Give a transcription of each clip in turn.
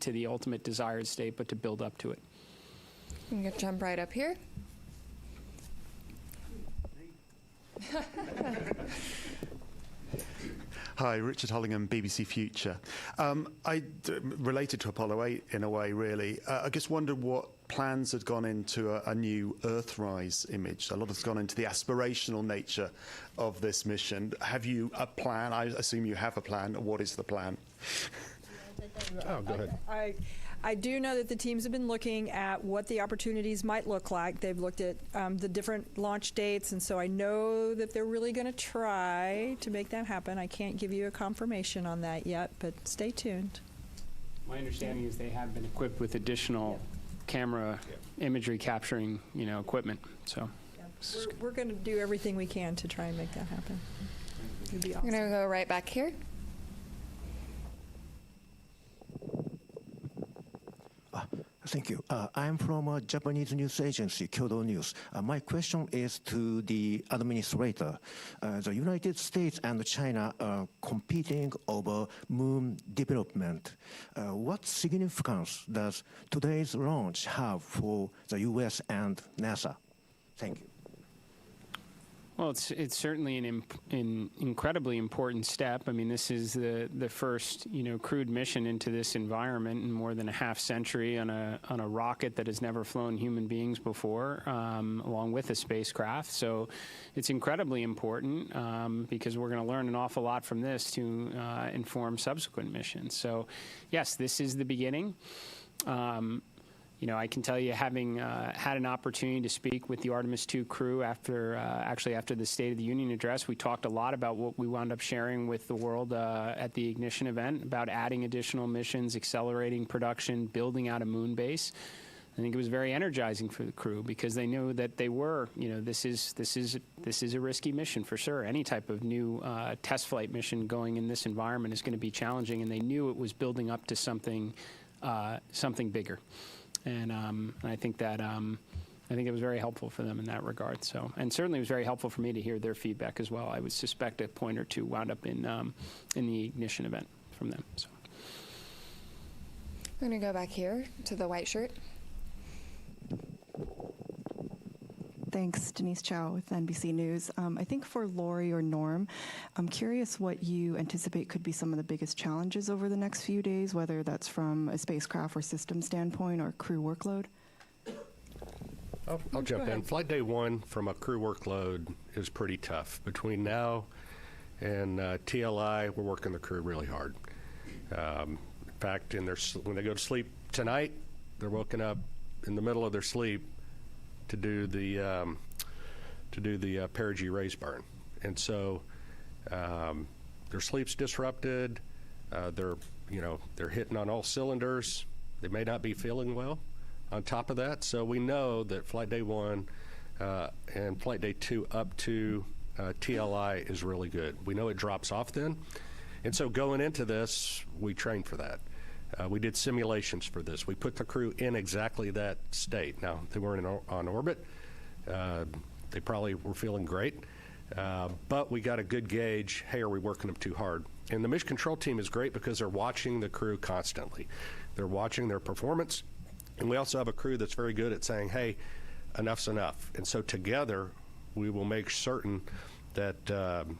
the ultimate desired state, but to build up to it. I'm going to jump right up here. Hi, Richard Hollingham, BBC Future. Related to Apollo 8 in a way, really. I just wondered what plans had gone into a new Earthrise image. A lot has gone into the aspirational nature of this mission. Have you a plan? I assume you have a plan. What is the plan? Oh, go ahead. I do know that the teams have been looking at what the opportunities might look like. They've looked at the different launch dates, and so I know that they're really going to try to make that happen. I can't give you a confirmation on that yet, but stay tuned. My understanding is they have been equipped with additional camera imagery capturing, equipment. So we're going to do everything we can to try and make that happen. It'd be awesome. I'm going to go right back here. Thank you. I'm from a Japanese news agency, Kyodo News. My question is to the administrator. The United States and China are competing over moon development. What significance does today's launch have for the U.S. and NASA? Thank you. Well, it's certainly an incredibly important step. I mean, this is the first crewed mission into this environment in more than a half century on a rocket that has never flown human beings before, along with a spacecraft. So it's incredibly important because we're going to learn an awful lot from this to inform subsequent missions. So yes, this is the beginning. I can tell you, having had an opportunity to speak with the Artemis II crew after the State of the Union address, we talked a lot about what we wound up sharing with the world at the Ignition event about adding additional missions, accelerating production, building out a moon base. I think it was very energizing for the crew because they knew that they were, this is a risky mission for sure. Any type of new test flight mission going in this environment is going to be challenging, and they knew it was building up to something bigger. And I think that it was very helpful for them in that regard. So, and certainly it was very helpful for me to hear their feedback as well. I would suspect a point or two wound up in the Ignition event from them. So, I'm going to go back here to the white shirt. Thanks, Denise Chow with NBC News. I think for Lori or Norm, I'm curious what you anticipate could be some of the biggest challenges over the next few days, whether that's from a spacecraft or system standpoint or crew workload. I'll jump in. Flight day 1 from a crew workload is pretty tough. Between now and TLI, we're working the crew really hard. In fact, when they go to sleep tonight, they're woken up in the middle of their sleep to do the perigee raise burn, and so their sleep's disrupted. They're hitting on all cylinders. They may not be feeling well. On top of that, so we know that flight day 1 and flight day 2 up to TLI is really good. We know it drops off then, and so going into this, we trained for that. We did simulations for this. We put the crew in exactly that state. Now, they weren't on orbit. They probably were feeling great. But we got a good gauge, hey, are we working them too hard? And the mission control team is great because they're watching the crew constantly. They're watching their performance. And we also have a crew that's very good at saying, hey, enough's enough. And so together, we will make certain that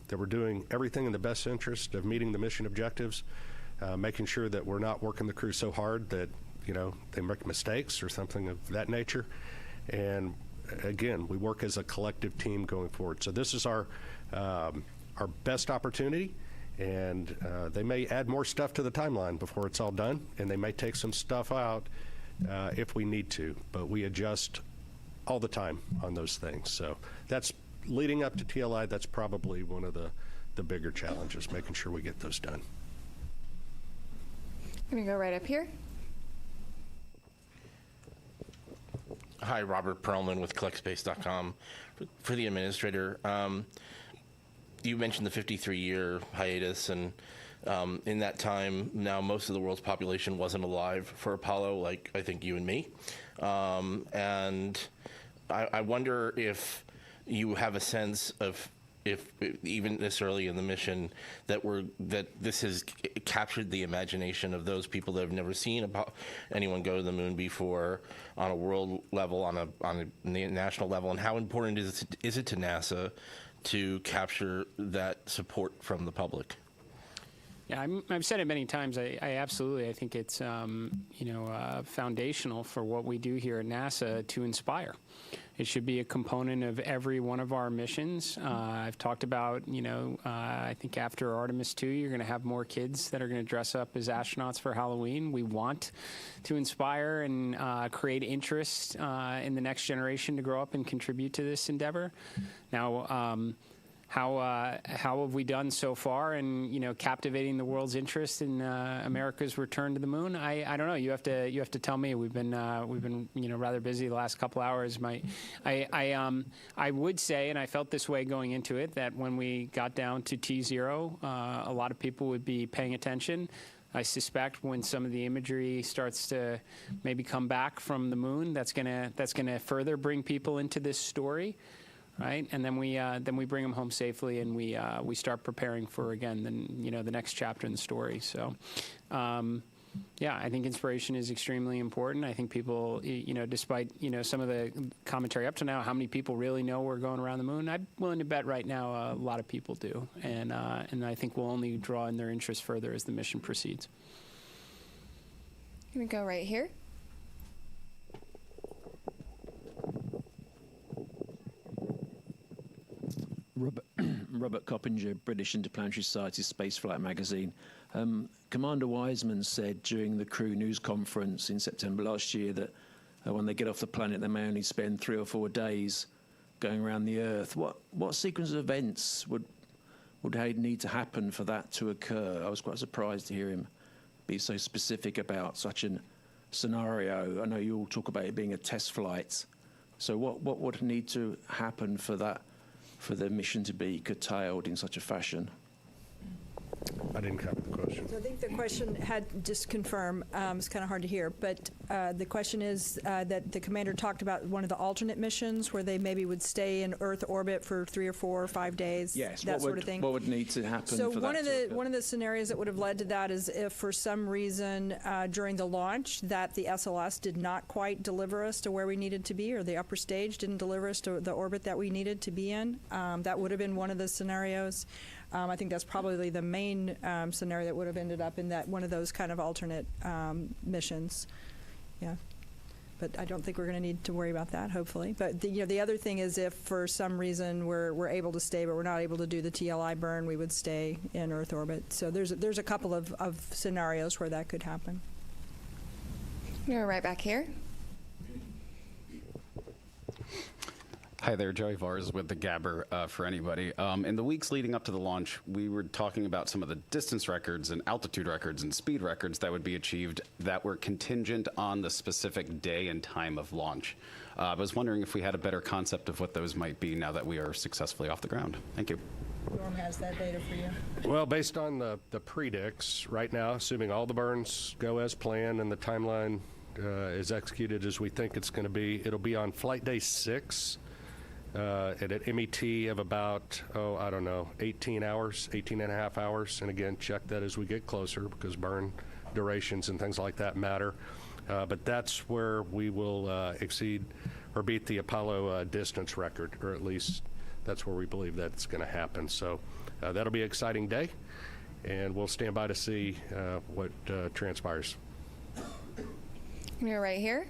we're doing everything in the best interest of meeting the mission objectives, making sure that we're not working the crew so hard that, they make mistakes or something of that nature. And again, we work as a collective team going forward. So this is our best opportunity, and they may add more stuff to the timeline before it's all done, and they may take some stuff out if we need to, but we adjust all the time on those things. So that's leading up to TLI. That's probably one of the bigger challenges, making sure we get those done. I'm going to go right up here. Hi, Robert Perlman with CollectSpace.com. For the administrator, you mentioned the 53-year hiatus, and in that time, now most of the world's population wasn't alive for Apollo, like I think you and me. And I wonder if you have a sense of if even this early in the mission, that this has captured the imagination of those people that have never seen anyone go to the moon before on a world level, on a national level, and how important is it to NASA to capture that support from the public? Yeah, I've said it many times. I absolutely, I think it's foundational for what we do here at NASA to inspire. It should be a component of every one of our missions. I've talked about, I think after Artemis 2, you're going to have more kids that are going to dress up as astronauts for Halloween. We want to inspire and create interest in the next generation to grow up and contribute to this endeavor. Now, how have we done so far in captivating the world's interest in America's return to the moon? I don't know. You have to tell me. We've been rather busy the last couple hours. I would say, and I felt this way going into it, that when we got down to T0, a lot of people would be paying attention. I suspect when some of the imagery starts to maybe come back from the moon, that's gonna further bring people into this story. Right, and then we bring them home safely, and we start preparing for again the next chapter in the story. So, I think inspiration is extremely important. I think people, despite some of the commentary up to now, how many people really know we're going around the moon? I'm willing to bet right now a lot of people do, and I think we'll only draw in their interest further as the mission proceeds. I'm gonna go right here. Robert Coppinger, British Interplanetary Society Spaceflight Magazine. Commander Wiseman said during the crew news conference in September last year that when they get off the planet, they may only spend 3 or 4 days going around the Earth. What sequence of events would need to happen for that to occur? I was quite surprised to hear him be so specific about such a scenario. I know you all talk about it being a test flight. So what would need to happen for the mission to be curtailed in such a fashion? I didn't cover the question. So I think the question had just confirm. It's kind of hard to hear, but the question is that the commander talked about one of the alternate missions where they maybe would stay in Earth orbit for 3 or 4 or 5 days. Yes, that sort of thing. What would need to happen? So for one that of the scenarios that would have led to that is if for some reason during the launch that the SLS did not quite deliver us to where we needed to be, or the upper stage didn't deliver us to the orbit that we needed to be in. That would have been one of the scenarios. I think that's probably the main scenario that would have ended up in that one of those kind of alternate missions. Yeah, but I don't think we're going to need to worry about that, hopefully. But the other thing is, if for some reason we're able to stay, but we're not able to do the TLI burn, we would stay in Earth orbit. So there's a couple of scenarios where that could happen. Go right back here. Hi there, Joey Vars with the Gabber for anybody. In the weeks leading up to the launch, we were talking about some of the distance records and altitude records and speed records that would be achieved that were contingent on the specific day and time of launch. I was wondering if we had a better concept of what those might be now that we are successfully off the ground. Thank you. Norm has that data for you. Well, based on the predicts right now, assuming all the burns go as planned and the timeline is executed as we think it's going to be, it'll be on flight day 6. At an MET of about, 18 hours, 18 and a half hours. And again, check that as we get closer because burn durations and things like that matter. But that's where we will exceed or beat the Apollo distance record, or at least that's where we believe that's going to happen. So that'll be an exciting day, and we'll stand by to see what transpires. You're right here.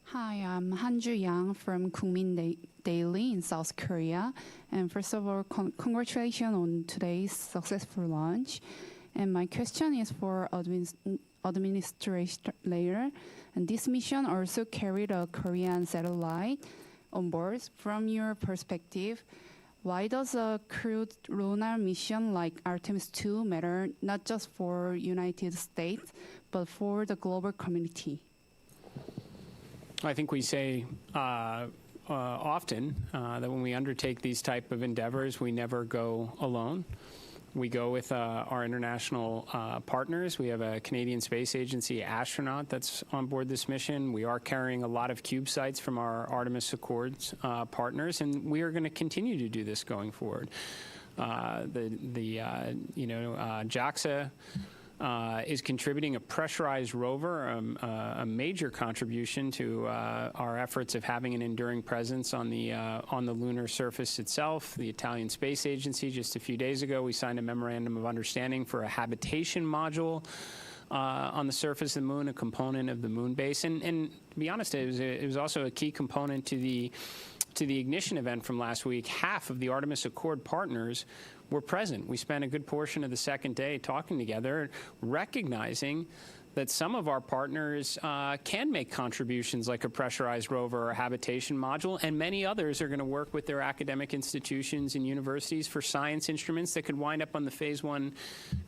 Hi, I'm Hanju Yang from Kumin Daily in South Korea. And first of all, congratulations on today's successful launch. And my question is for administrator layer. And this mission also carried a Korean satellite on board. From your perspective, why does a crewed lunar mission like Artemis 2 matter not just for United States, but for the global community? I think we say often that when we undertake these type of endeavors, we never go alone. We go with our international partners. We have a Canadian Space Agency astronaut that's on board this mission. We are carrying a lot of CubeSats from our Artemis Accords partners, and we are going to continue to do this going forward. JAXA is contributing a pressurized rover, a major contribution to our efforts of having an enduring presence on the lunar surface itself. The Italian Space Agency, just a few days ago, we signed a memorandum of understanding for a habitation module on the surface of the moon, a component of the moon base. And to be honest, it was also a key component to the ignition event from last week. Half of the Artemis Accord partners were present. We spent a good portion of the second day talking together, recognizing that some of our partners can make contributions like a pressurized rover or a habitation module, and many others are going to work with their academic institutions and universities for science instruments that could wind up on the phase 1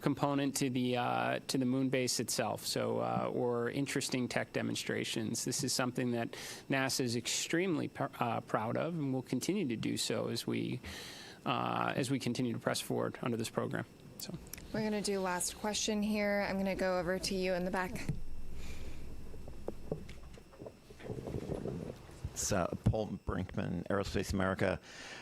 component to the moon base itself. So, or interesting tech demonstrations. This is something that NASA is extremely proud of, and will continue to do so as we continue to press forward under this program. So. We're going to do last question here. I'm going to go over to you in the back. It's Paul Brinkman, Aerospace America.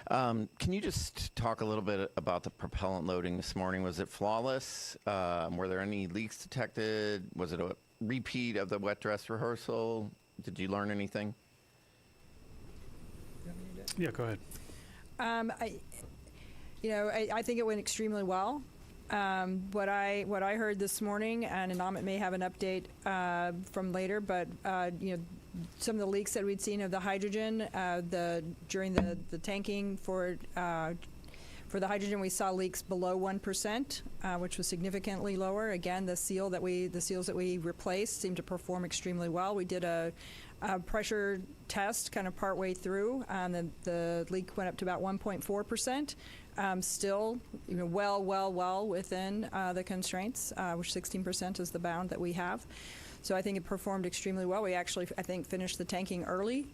Can you just talk a little bit about the propellant loading this morning? Was it flawless? Were there any leaks detected? Was it a repeat of the wet dress rehearsal? Did you learn anything? Yeah, go ahead. I think it went extremely well. What I heard this morning, and Amit may have an update from later, but some of the leaks that we'd seen of the hydrogen during the tanking for the hydrogen, we saw leaks below 1%, which was significantly lower. Again, the seals that we replaced seemed to perform extremely well. We did a pressure test kind of partway through, and the leak went up to about 1.4%. Still, well within the constraints, which 16% is the bound that we have. So I think it performed extremely well. We actually, I think, finished the tanking early,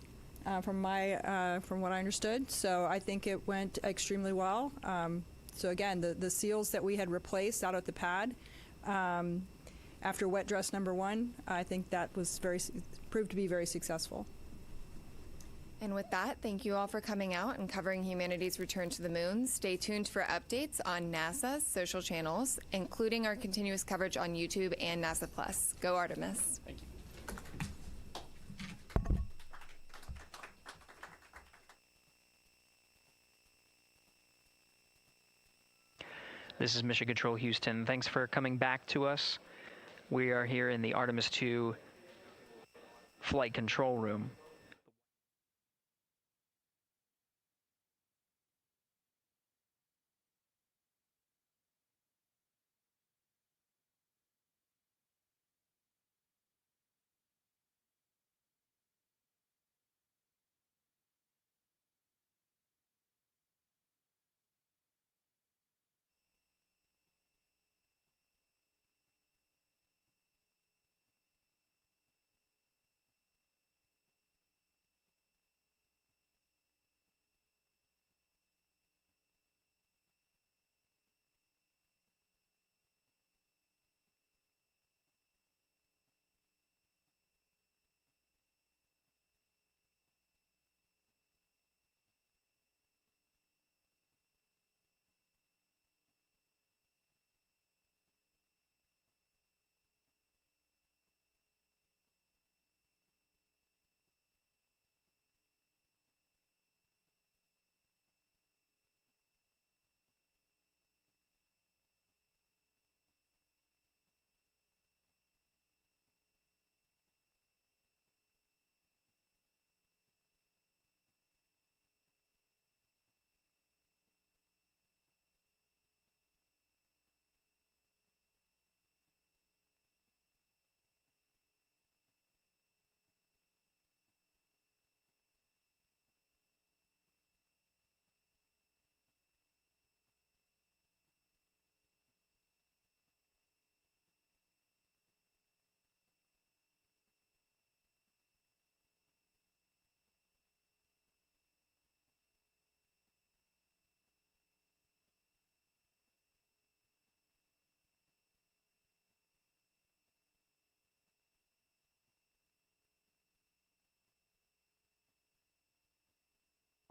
from what I understood. So I think it went extremely well. So again, the seals that we had replaced out at the pad after wet dress number 1, I think that was proved to be very successful. And with that, thank you all for coming out and covering humanity's return to the moon. Stay tuned for updates on NASA's social channels, including our continuous coverage on YouTube and NASA Plus. Go Artemis. Thank you. This is Mission Control Houston. Thanks for coming back to us. We are here in the Artemis 2 flight control room.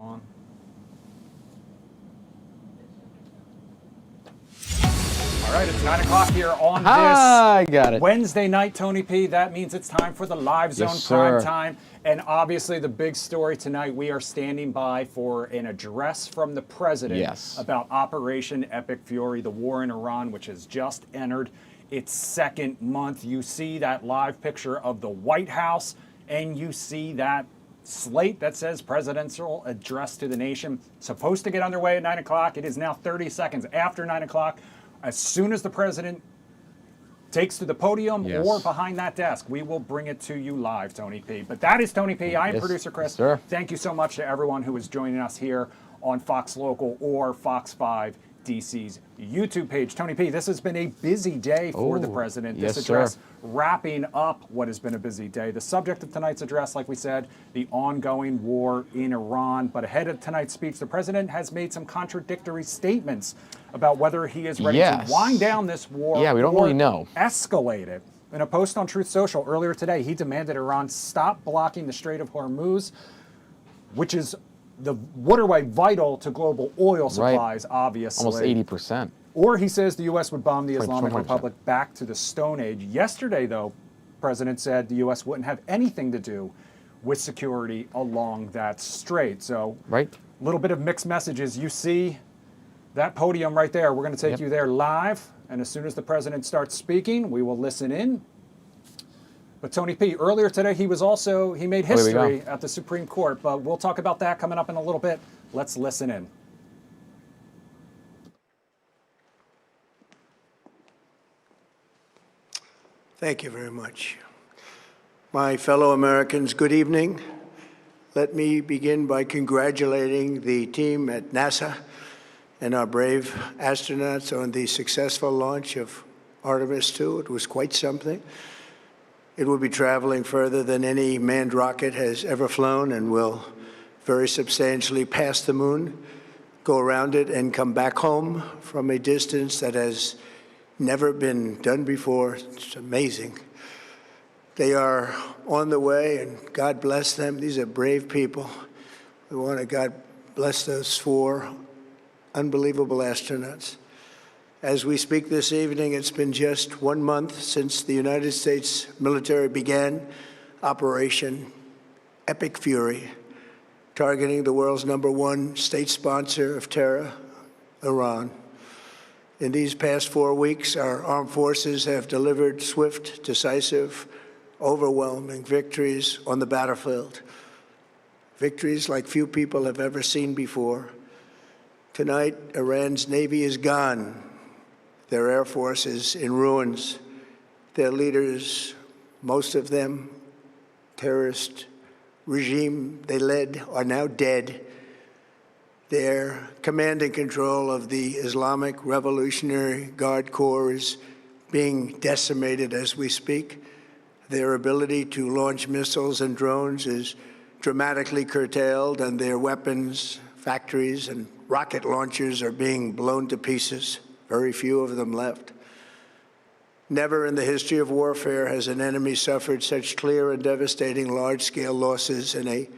On. All right, it's 9 o'clock here on I got this it. Wednesday night, Tony P. That means it's time for the live zone prime time. And obviously the big story tonight, we are standing by for an address from the president about Operation Epic Fury, the war in Iran, which has just entered its second month. You see that live picture of the White House, and you see that slate that says presidential address to the nation. Supposed to get underway at 9 o'clock. It is now 30 seconds after 9 o'clock. As soon as the president takes to the podium or behind that desk, we will bring it to you live, Tony P. But that is Tony P. I am producer Chris. Thank you so much to everyone who is joining us here on Fox Local or Fox 5 DC's YouTube page. Tony P., this has been a busy day for the president. This address wrapping up what has been a busy day. The subject of tonight's address, like we said, the ongoing war in Iran. But ahead of tonight's speech, the president has made some contradictory statements about whether he is ready to wind down this war we don't really know. Escalate it. In a post on Truth Social earlier today, he demanded Iran stop blocking the Strait of Hormuz, which is the waterway vital to global oil supplies, obviously. Almost 80%. Or he says the U.S. would bomb the Islamic Republic back to the Stone Age. Yesterday, though, the president said the U.S. wouldn't have anything to do with security along that strait. So a little bit of mixed messages. You see that podium right there. We're going to take you there live. And as soon as the president starts speaking, we will listen in. But Tony P., earlier today, he made history at the Supreme Court, but we'll talk about that coming up in a little bit. Let's listen in. Thank you very much. My fellow Americans, good evening. Let me begin by congratulating the team at NASA and our brave astronauts on the successful launch of Artemis 2. It was quite something. It will be traveling further than any manned rocket has ever flown and will very substantially pass the moon, go around it, and come back home from a distance that has never been done before. It's amazing. They are on the way, and God bless them. These are brave people. We want to God bless those 4 unbelievable astronauts. As we speak this evening, it's been just 1 month since the United States military began Operation Epic Fury, targeting the world's #1 state sponsor of terror, Iran. In these past 4 weeks, our armed forces have delivered swift, decisive, overwhelming victories on the battlefield, victories like few people have ever seen before. Tonight, Iran's Navy is gone. Their Air Force is in ruins. Their leaders, most of them, terrorist regime they led, are now dead. Their command and control of the Islamic Revolutionary Guard Corps is being decimated as we speak. Their ability to launch missiles and drones is dramatically curtailed, and their weapons, factories, and rocket launchers are being blown to pieces. Very few of them left. Never in the history of warfare has an enemy suffered such clear and devastating large-scale losses in a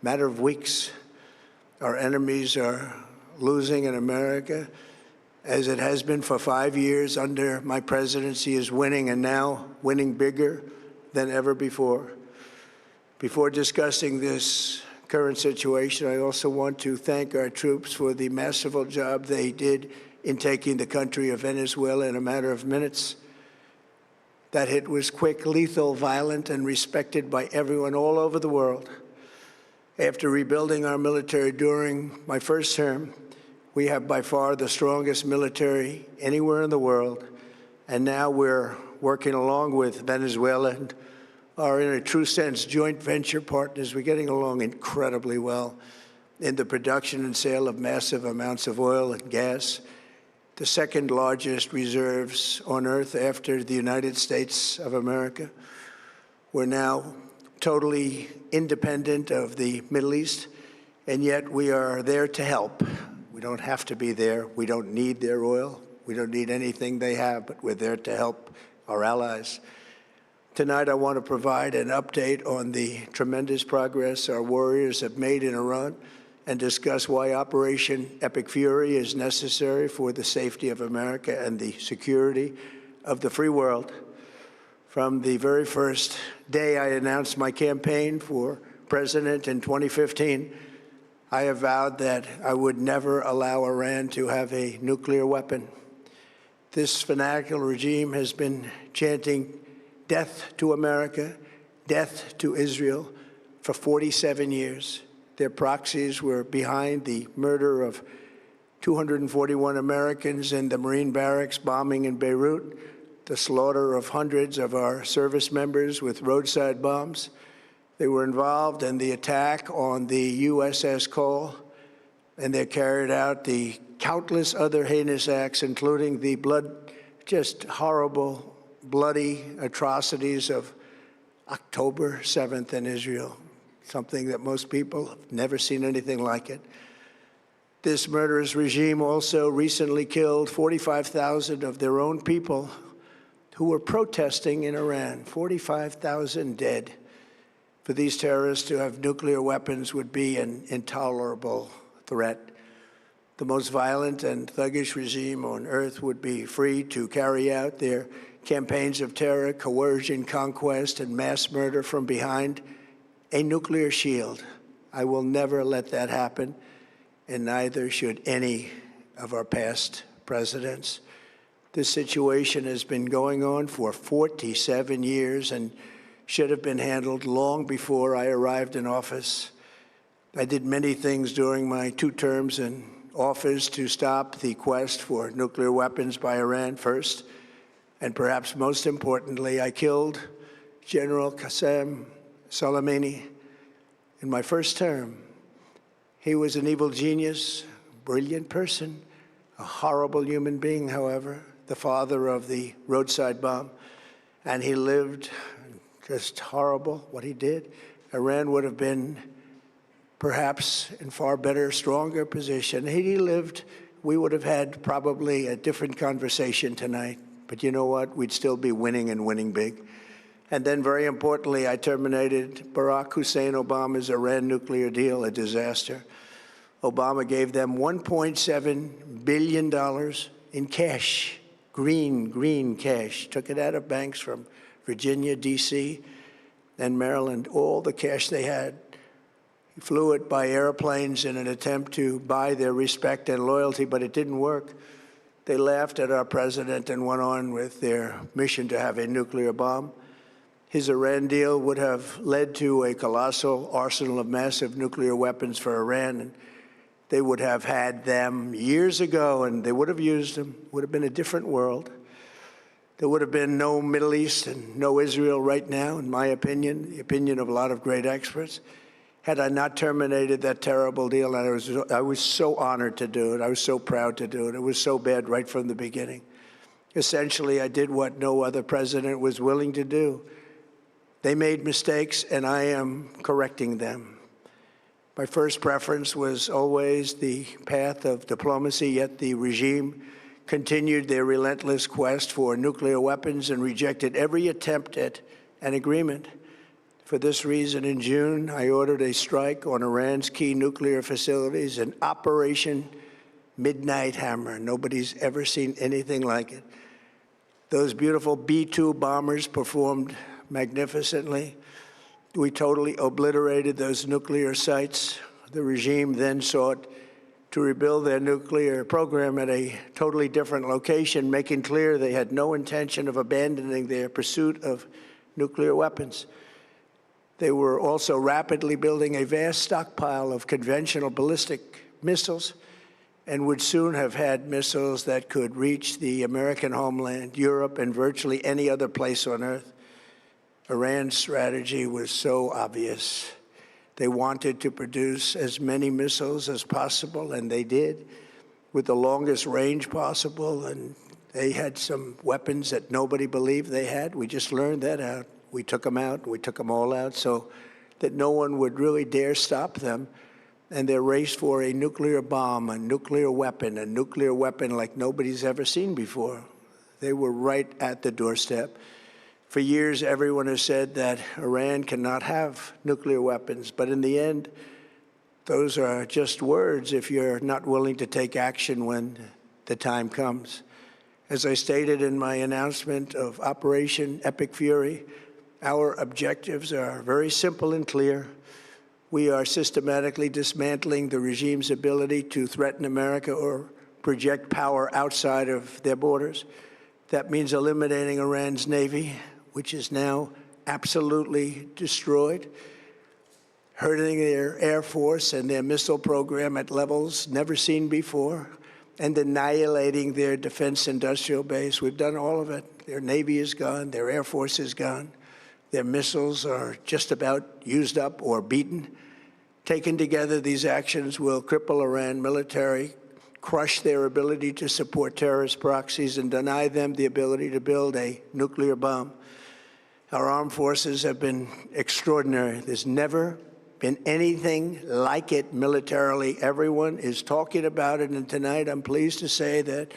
matter of weeks. Our enemies are losing in America, as it has been for 5 years under my presidency, is winning, and now winning bigger than ever before. Before discussing this current situation, I also want to thank our troops for the masterful job they did in taking the country of Venezuela in a matter of minutes. That hit was quick, lethal, violent, and respected by everyone all over the world. After rebuilding our military during my first term, we have by far the strongest military anywhere in the world. And now we're working along with Venezuela and are, in a true sense, joint venture partners. We're getting along incredibly well in the production and sale of massive amounts of oil and gas, the second largest reserves on Earth after the United States of America. We're now totally independent of the Middle East, and yet we are there to help. We don't have to be there. We don't need their oil. We don't need anything they have, but we're there to help our allies. Tonight, I want to provide an update on the tremendous progress our warriors have made in Iran and discuss why Operation Epic Fury is necessary for the safety of America and the security of the free world. From the very first day I announced my campaign for president in 2015, I have vowed that I would never allow Iran to have a nuclear weapon. This fanatical regime has been chanting death to America, death to Israel for 47 years. Their proxies were behind the murder of 241 Americans in the Marine barracks bombing in Beirut, the slaughter of hundreds of our service members with roadside bombs. They were involved in the attack on the USS Cole, and they carried out the countless other heinous acts, including the just horrible, bloody atrocities of October 7th in Israel, something that most people have never seen anything like it. This murderous regime also recently killed 45,000 of their own people who were protesting in Iran. 45,000 dead. For these terrorists to have nuclear weapons would be an intolerable threat. The most violent and thuggish regime on earth would be free to carry out their campaigns of terror, coercion, conquest, and mass murder from behind a nuclear shield. I will never let that happen, and neither should any of our past presidents. This situation has been going on for 47 years and should have been handled long before I arrived in office. I did many things during my 2 terms in office to stop the quest for nuclear weapons by Iran first, and perhaps most importantly, I killed General Qasem Soleimani in my first term. He was an evil genius, brilliant person, a horrible human being, however, the father of the roadside bomb, and he lived just horrible what he did. Iran would have been perhaps in far better, stronger position. Had he lived, we would have had probably a different conversation tonight. But you know what? We'd still be winning and winning big. And then, very importantly, I terminated Barack Hussein Obama's Iran nuclear deal, a disaster. Obama gave them $1.7 billion in cash, green cash, took it out of banks from Virginia, D.C., and Maryland, all the cash they had. He flew it by airplanes in an attempt to buy their respect and loyalty, but it didn't work. They laughed at our president and went on with their mission to have a nuclear bomb. His Iran deal would have led to a colossal arsenal of massive nuclear weapons for Iran, and they would have had them years ago, and they would have used them. It would have been a different world. There would have been no Middle East and no Israel right now, in my opinion, the opinion of a lot of great experts, had I not terminated that terrible deal. And I was so honored to do it. I was so proud to do it. It was so bad right from the beginning. Essentially, I did what no other president was willing to do. They made mistakes, and I am correcting them. My first preference was always the path of diplomacy, yet the regime continued their relentless quest for nuclear weapons and rejected every attempt at an agreement. For this reason, in June, I ordered a strike on Iran's key nuclear facilities, an Operation Midnight Hammer. Nobody's ever seen anything like it. Those beautiful B-2 bombers performed magnificently. We totally obliterated those nuclear sites. The regime then sought to rebuild their nuclear program at a totally different location, making clear they had no intention of abandoning their pursuit of nuclear weapons. They were also rapidly building a vast stockpile of conventional ballistic missiles and would soon have had missiles that could reach the American homeland, Europe, and virtually any other place on Earth. Iran's strategy was so obvious. They wanted to produce as many missiles as possible, and they did, with the longest range possible, and they had some weapons that nobody believed they had. We just learned that out. We took them out. We took them all out so that no one would really dare stop them. And their race for a nuclear bomb, a nuclear weapon like nobody's ever seen before. They were right at the doorstep. For years, everyone has said that Iran cannot have nuclear weapons, but in the end, those are just words if you're not willing to take action when the time comes. As I stated in my announcement of Operation Epic Fury, our objectives are very simple and clear. We are systematically dismantling the regime's ability to threaten America or project power outside of their borders. That means eliminating Iran's Navy, which is now absolutely destroyed, hurting their Air Force and their missile program at levels never seen before, and annihilating their defense industrial base. We've done all of it. Their Navy is gone, their Air Force is gone, their missiles are just about used up or beaten. Taken together, these actions will cripple Iran military, crush their ability to support terrorist proxies, and deny them the ability to build a nuclear bomb. Our armed forces have been extraordinary. There's never been anything like it militarily. Everyone is talking about it, and tonight I'm pleased to say that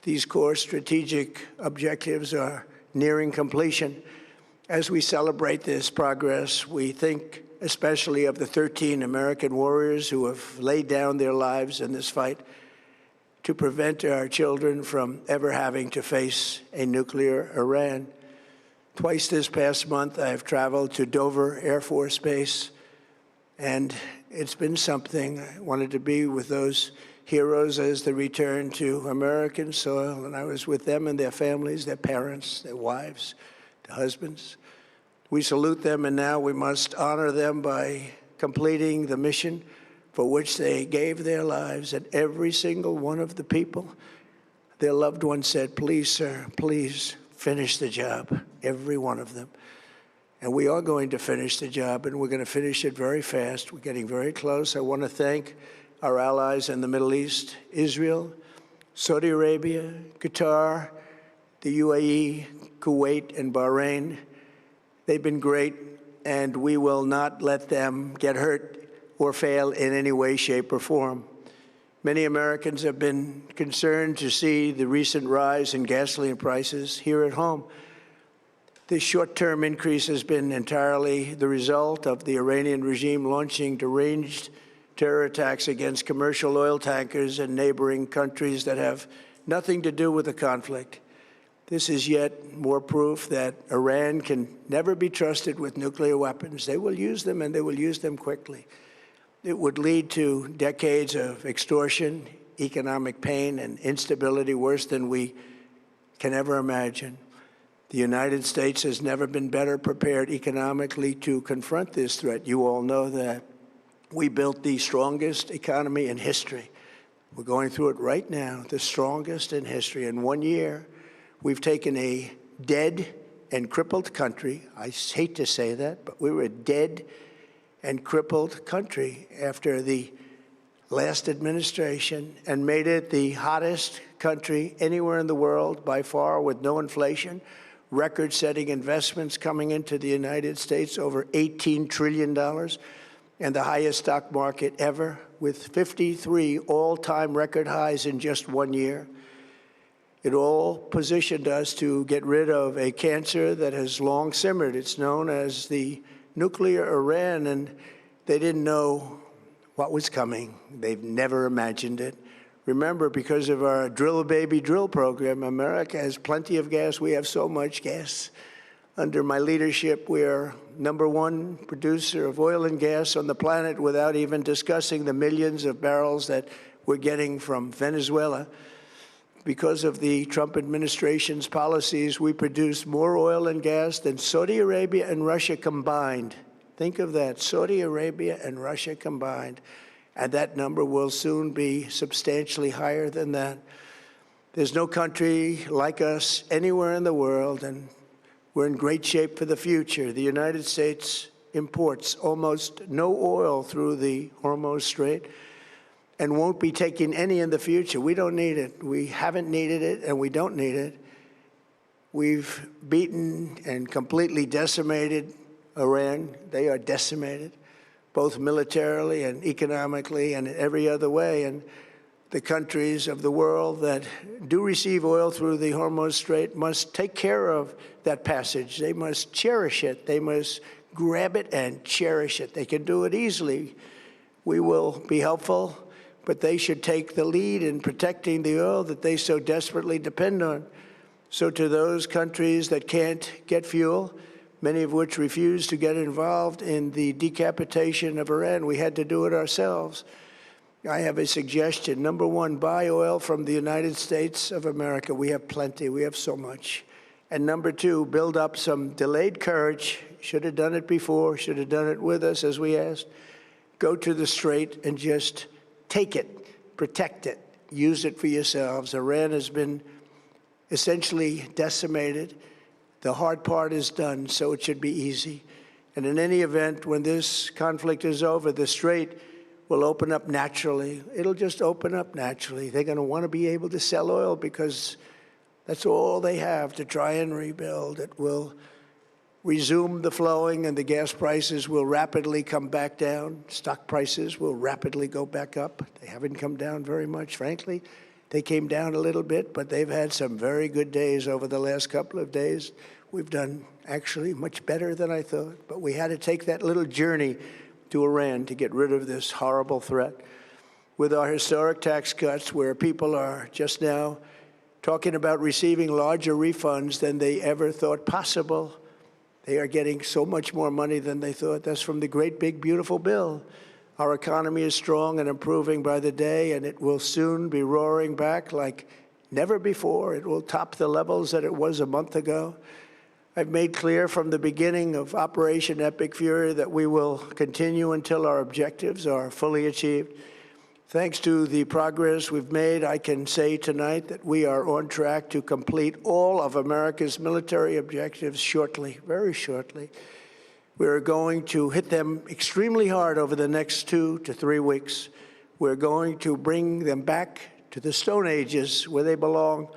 these core strategic objectives are nearing completion. As we celebrate this progress, we think especially of the 13 American warriors who have laid down their lives in this fight to prevent our children from ever having to face a nuclear Iran. Twice this past month, I've traveled to Dover Air Force Base, and it's been something. I wanted to be with those heroes as they return to American soil, and I was with them and their families, their parents, their wives, their husbands. We salute them, and now we must honor them by completing the mission for which they gave their lives. And every single one of the people, their loved ones said, "Please, sir, please finish the job," every one of them. And we are going to finish the job, and we're going to finish it very fast. We're getting very close. I want to thank our allies in the Middle East, Israel, Saudi Arabia, Qatar, the UAE, Kuwait, and Bahrain. They've been great, and we will not let them get hurt or fail in any way, shape, or form. Many Americans have been concerned to see the recent rise in gasoline prices here at home. This short-term increase has been entirely the result of the Iranian regime launching deranged terror attacks against commercial oil tankers in neighboring countries that have nothing to do with the conflict. This is yet more proof that Iran can never be trusted with nuclear weapons. They will use them, and they will use them quickly. It would lead to decades of extortion, economic pain, and instability worse than we can ever imagine. The United States has never been better prepared economically to confront this threat. You all know that. We built the strongest economy in history. We're going through it right now, the strongest in history. In 1 year, we've taken a dead and crippled country. I hate to say that, but we were a dead and crippled country after the last administration and made it the hottest country anywhere in the world by far, with no inflation, record-setting investments coming into the United States, over $18 trillion, and the highest stock market ever, with 53 all-time record highs in just 1 year. It all positioned us to get rid of a cancer that has long simmered. It's known as the nuclear Iran, and they didn't know what was coming. They've never imagined it. Remember, because of our Drill Baby Drill program, America has plenty of gas. We have so much gas. Under my leadership, we are #1 producer of oil and gas on the planet, without even discussing the millions of barrels that we're getting from Venezuela. Because of the Trump administration's policies, we produce more oil and gas than Saudi Arabia and Russia combined. Think of that, Saudi Arabia and Russia combined. And that number will soon be substantially higher than that. There's no country like us anywhere in the world, and we're in great shape for the future. The United States imports almost no oil through the Hormuz Strait and won't be taking any in the future. We don't need it. We haven't needed it, and we don't need it. We've beaten and completely decimated Iran. They are decimated, both militarily and economically and in every other way. And the countries of the world that do receive oil through the Hormuz Strait must take care of that passage. They must cherish it. They must grab it and cherish it. They can do it easily We will be helpful, but they should take the lead in protecting the oil that they so desperately depend on. So to those countries that can't get fuel, many of which refuse to get involved in the decapitation of Iran, we had to do it ourselves. I have a suggestion. Number one, buy oil from the United States of America. We have plenty. We have so much. And number two, build up some delayed courage. Should have done it before, should have done it with us as we asked. Go to the Strait and just take it, protect it, use it for yourselves. Iran has been essentially decimated. The hard part is done, so it should be easy. And in any event, when this conflict is over, the Strait will open up naturally. It'll just open up naturally. They're going to want to be able to sell oil because that's all they have to try and rebuild. It will resume the flowing, and the gas prices will rapidly come back down. Stock prices will rapidly go back up. They haven't come down very much, frankly. They came down a little bit, but they've had some very good days over the last couple of days. We've done actually much better than I thought, but we had to take that little journey to Iran to get rid of this horrible threat. With our historic tax cuts, where people are just now talking about receiving larger refunds than they ever thought possible, they are getting so much more money than they thought. That's from the great, big, beautiful bill. Our economy is strong and improving by the day, and it will soon be roaring back like never before. It will top the levels that it was a month ago. I've made clear from the beginning of Operation Epic Fury that we will continue until our objectives are fully achieved. Thanks to the progress we've made, I can say tonight that we are on track to complete all of America's military objectives shortly, very shortly. We're going to hit them extremely hard over the next 2 to 3 weeks. We're going to bring them back to the Stone Ages where they belong.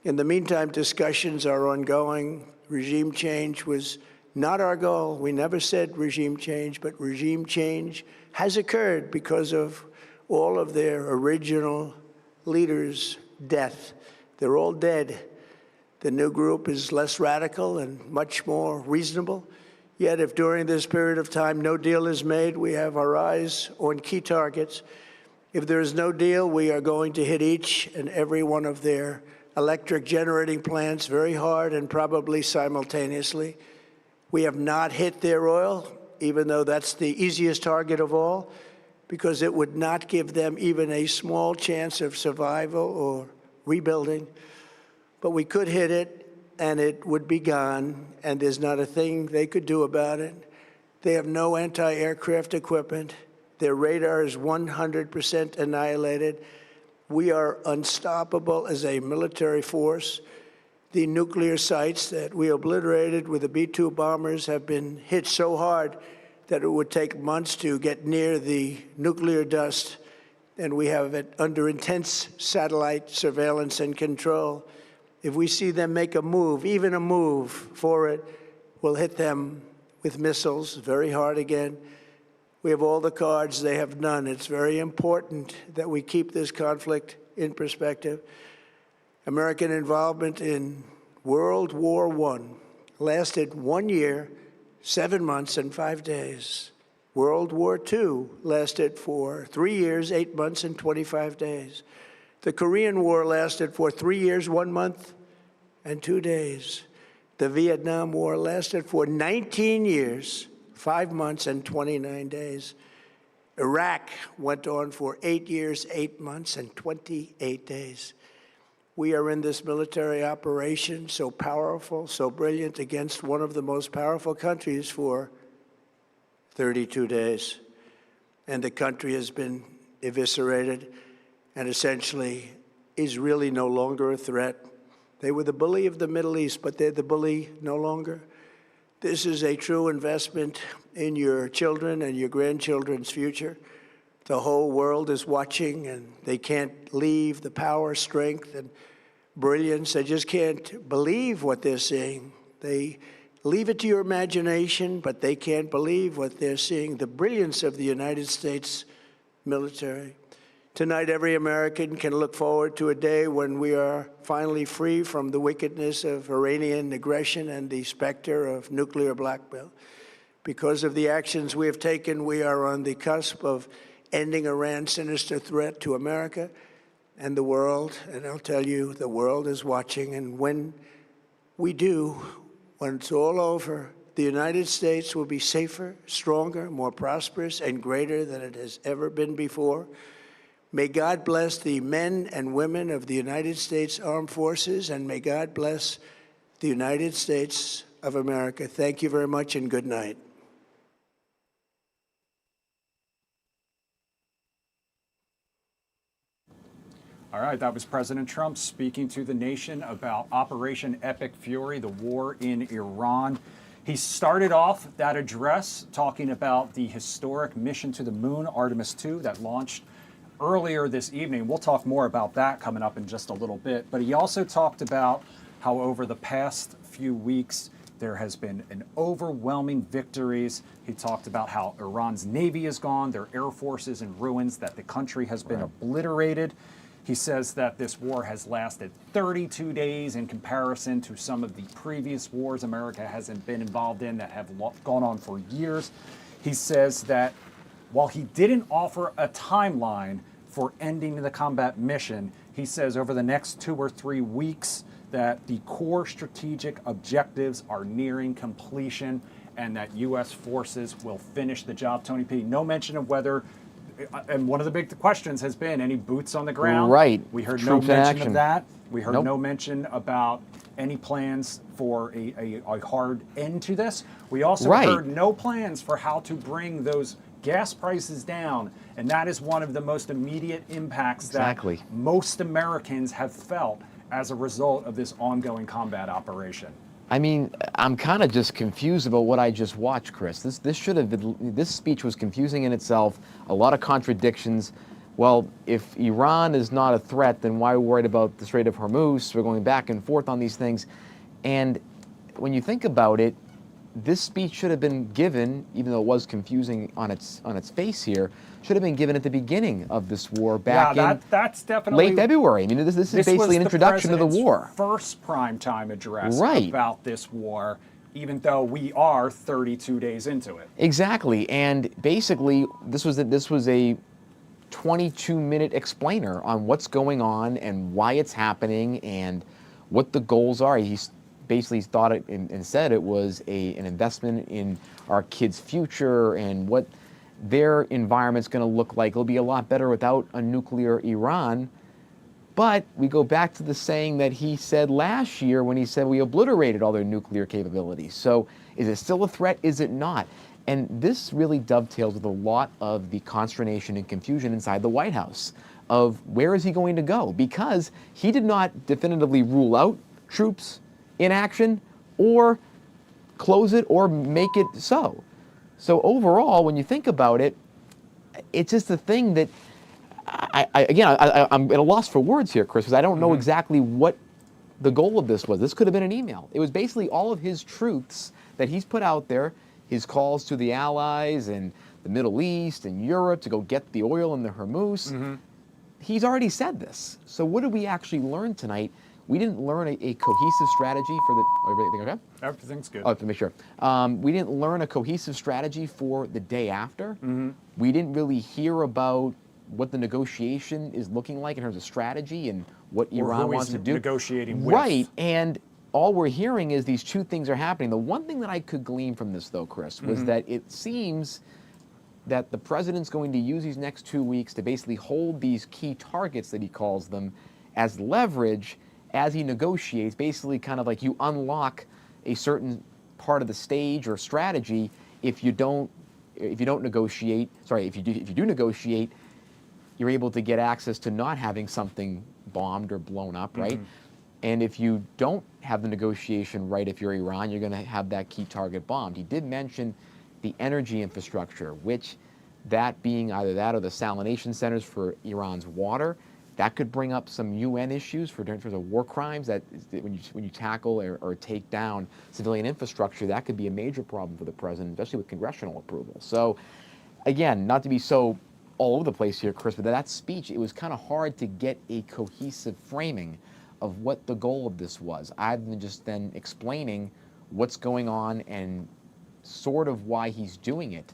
In the meantime, discussions are ongoing. Regime change was not our goal. We never said regime change, but regime change has occurred because of all of their original leaders' death. They're all dead. The new group is less radical and much more reasonable. Yet if during this period of time no deal is made, we have our eyes on key targets. If there is no deal, we are going to hit each and every one of their electric generating plants very hard and probably simultaneously. We have not hit their oil, even though that's the easiest target of all, because it would not give them even a small chance of survival or rebuilding. But we could hit it, and it would be gone, and there's not a thing they could do about it. They have no anti-aircraft equipment. Their radar is 100% annihilated. We are unstoppable as a military force. The nuclear sites that we obliterated with the B-2 bombers have been hit so hard that it would take months to get near the nuclear dust, and we have it under intense satellite surveillance and control. If we see them make a move, even a move for it, we'll hit them with missiles very hard again. We have all the cards, they have none. It's very important that we keep this conflict in perspective. American involvement in World War I lasted 1 year, 7 months, and 5 days. World War II lasted for 3 years, 8 months, and 25 days. The Korean War lasted for 3 years, 1 month, and 2 days. The Vietnam War lasted for 19 years, 5 months, and 29 days. Iraq went on for 8 years, 8 months, and 28 days. We are in this military operation, so powerful, so brilliant, against one of the most powerful countries for 32 days. And the country has been eviscerated and essentially is really no longer a threat. They were the bully of the Middle East, but they're the bully no longer. This is a true investment in your children and your grandchildren's future. The whole world is watching, and they can't leave the power, strength, and brilliance. They just can't believe what they're seeing. They leave it to your imagination, but they can't believe what they're seeing, the brilliance of the United States military. Tonight, every American can look forward to a day when we are finally free from the wickedness of Iranian aggression and the specter of nuclear blackmail. Because of the actions we have taken, we are on the cusp of ending Iran's sinister threat to America and the world. And I'll tell you, the world is watching. And when we do, when it's all over, the United States will be safer, stronger, more prosperous, and greater than it has ever been before. May God bless the men and women of the United States Armed Forces, and may God bless the United States of America. Thank you very much, and good night. All right, that was President Trump speaking to the nation about Operation Epic Fury, the war in Iran. He started off that address talking about the historic mission to the moon, Artemis 2, that launched earlier this evening. We'll talk more about that coming up in just a little bit. But he also talked about how over the past few weeks, there has been an overwhelming victories. He talked about how Iran's Navy is gone, their Air Force is in ruins, that the country has been obliterated. He says that this war has lasted 32 days in comparison to some of the previous wars America hasn't been involved in that have gone on for years. He says that while he didn't offer a timeline for ending the combat mission, he says over the next 2 or 3 weeks that the core strategic objectives are nearing completion and that U.S. forces will finish the job. Tony P., no mention of whether, and one of the big questions has been any boots on the ground. Right. We heard Troops no in mention action. of that. We heard Nope. no mention about any plans for a hard end to this. We also Right. heard no plans for how to bring those gas prices down. And that is one of the most immediate impacts Exactly. that most Americans have felt as a result of this ongoing combat operation. I mean, I'm kind of just confused about what I just watched, Chris. This should have been, this speech was confusing in itself, a lot of contradictions. Well, if Iran is not a threat, then why are we worried about the Strait of Hormuz? We're going back and forth on these things. And when you think about it, this speech should have been given, even though it was confusing on its face here, should have been given at the beginning of this war back that's definitely late February. I mean, this is basically an introduction to the war. First primetime address Right. about this war, even though we are 32 days into it. Exactly, and basically this was a 22-minute explainer on what's going on and why it's happening and what the goals are. He basically thought it and said it was an investment in our kids' future and what their environment's going to look like. It'll be a lot better without a nuclear Iran. But we go back to the saying that he said last year when he said we obliterated all their nuclear capabilities. So is it still a threat? Is it not? And this really dovetails with a lot of the consternation and confusion inside the White House of where is he going to go? Because he did not definitively rule out troops in action or close it or make it so. So overall, when you think about it, it's just a thing that I'm at a loss for words here, Chris, because I don't know exactly what the goal of this was. This could have been an email. It was basically all of his truths that he's put out there, his calls to the allies and the Middle East and Europe to go get the oil in the Hormuz. He's already said this. So what did we actually learn tonight? We didn't learn a cohesive strategy for the... Everything okay? Everything's good. Oh, to make sure. We didn't learn a cohesive strategy for the day after. We didn't really hear about what the negotiation is looking like in terms of strategy and what Iran wants to do. Negotiating with. Right, and all we're hearing is these two things are happening. The one thing that I could glean from this, though, Chris, was that it seems that the president's going to use these next 2 weeks to basically hold these key targets that he calls them as leverage as he negotiates, basically kind of like you unlock a certain part of the stage or strategy if you do negotiate, you're able to get access to not having something bombed or blown up, right? And if you don't have the negotiation right, if you're Iran, you're going to have that key target bombed. He did mention the energy infrastructure, which that being either that or the salination centers for Iran's water, that could bring up some UN issues in terms of war crimes. That when you tackle or take down civilian infrastructure, that could be a major problem for the president, especially with congressional approval. So, again, not to be so all over the place here, Chris, but that speech, it was kind of hard to get a cohesive framing of what the goal of this was. I've been just then explaining what's going on and sort of why he's doing it.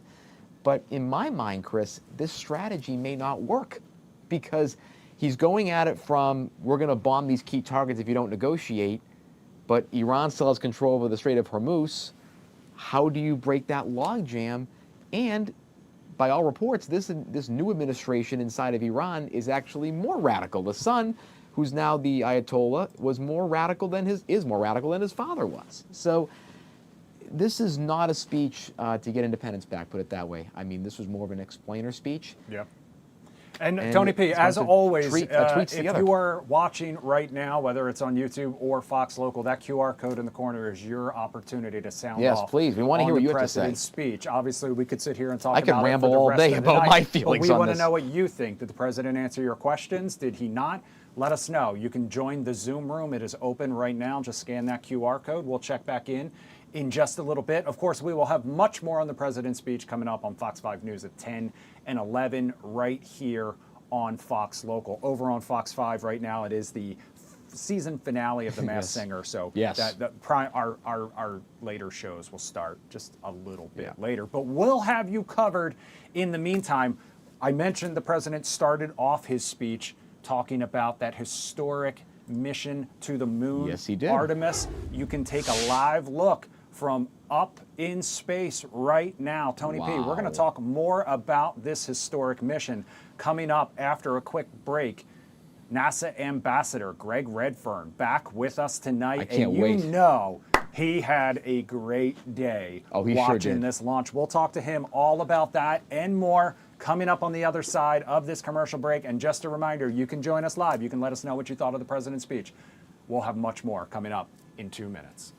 But in my mind, Chris, this strategy may not work because he's going at it from, we're going to bomb these key targets if you don't negotiate, but Iran still has control over the Strait of Hormuz. How do you break that logjam? And by all reports, this new administration inside of Iran is actually more radical. The son, who's now the Ayatollah, is more radical than his father was. So this is not a speech to get independence back, put it that way. I mean, this was more of an explainer speech. Yep. And Tony P., as always, if you are watching right now, whether it's on YouTube or Fox Local, that QR code in the corner is your opportunity to sound off. Yes, please. We want to hear what you have to say. President's speech. Obviously, we could sit here and talk I about could ramble all day about my feelings on this. We want to know what you think. Did the president answer your questions? Did he not? Let us know. You can join the Zoom room. It is open right now. Just scan that QR code. We'll check back in just a little bit. Of course, we will have much more on the president's speech coming up on Fox 5 News at 10 and 11 right here on Fox Local. Over on Fox 5 right now, it is the season finale of The Masked Singer. So our later shows will start just a little bit later. But we'll have you covered in the meantime. I mentioned the president started off his speech talking about that historic mission to the moon. Yes, he did. Artemis. You can take a live look from up in space right now. Tony P., we're going to talk more about this historic mission coming up after a quick break. NASA Ambassador Greg Redfern back with us tonight. I can't wait. You know he had a great day watching this launch. We'll talk to him all about that and more coming up on the other side of this commercial break. And just a reminder, you can join us live. You can let us know what you thought of the president's speech. We'll have much more coming up in 2 minutes.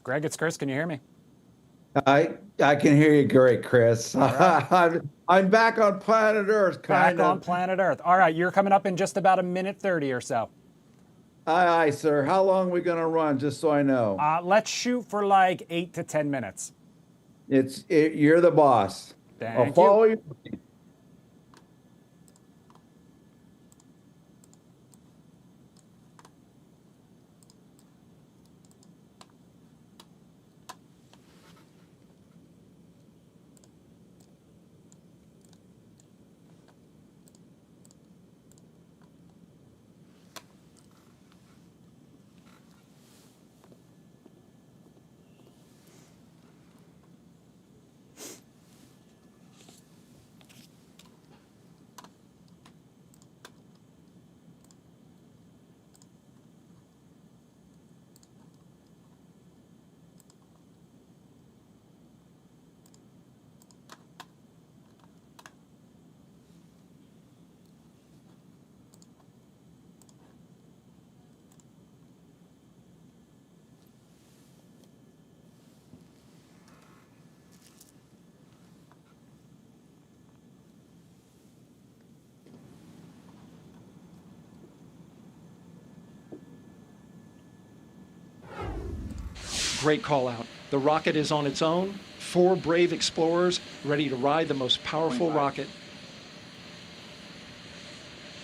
Greg, it's Chris. Can you hear me? I can hear you great, Chris. Right. I'm back on planet Earth, kind of. Back on planet Earth. All right, you're coming up in just about a minute 30 or so. Aye, sir. How long are we going to run, just so I know? Let's shoot for like 8 to 10 minutes. You're the boss. Thank I'll follow you. Great call out. The rocket is on its own. 4 brave explorers ready to ride the most powerful rocket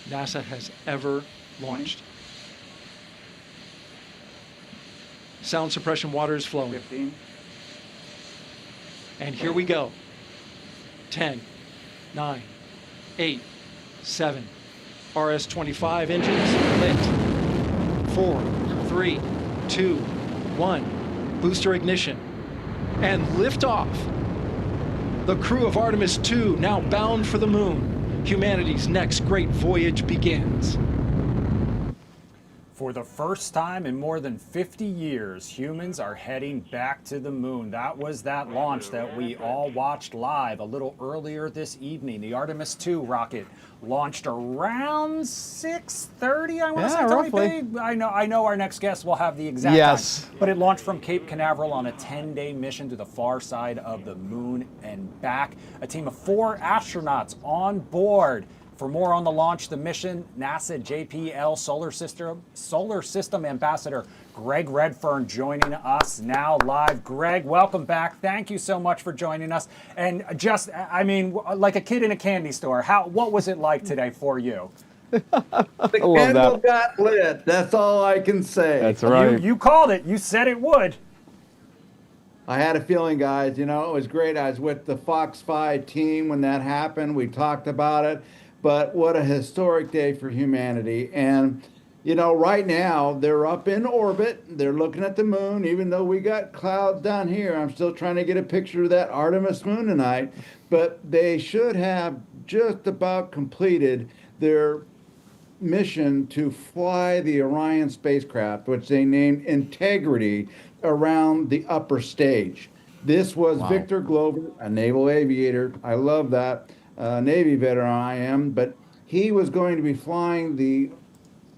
NASA has ever launched. Sound suppression water is flowing. 15. And here we go. 10, 9, 8, 7. RS-25 engines lit. 4, 3, 2, 1. Booster ignition, and liftoff. The crew of Artemis 2 now bound for the moon. Humanity's next great voyage begins. For the first time in more than 50 years, humans are heading back to the moon. That was that launch that we all watched live a little earlier this evening. The Artemis 2 rocket launched around 6:30, I want to say, Tony roughly. B. I know our next guest will have the exact time. But it launched from Cape Canaveral on a 10-day mission to the far side of the moon and back. A team of 4 astronauts on board. For more on the launch, the mission, NASA JPL Solar System Ambassador Greg Redfern joining us now live. Greg, welcome back. Thank you so much for joining us. And just, I mean, like a kid in a candy store, what was it like today for you? The candle got lit. That's all I can say. That's right. You called it. You said it would. I had a feeling, guys. You know, it was great. I was with the Fox 5 team when that happened. We talked about it. But what a historic day for humanity. And, you know, right now they're up in orbit. They're looking at the moon, even though we got clouds down here. I'm still trying to get a picture of that Artemis moon tonight. But they should have just about completed their mission to fly the Orion spacecraft, which they named Integrity, around the upper stage. This was Victor Glover, a naval aviator. I love that. Navy veteran I am, but he was going to be flying the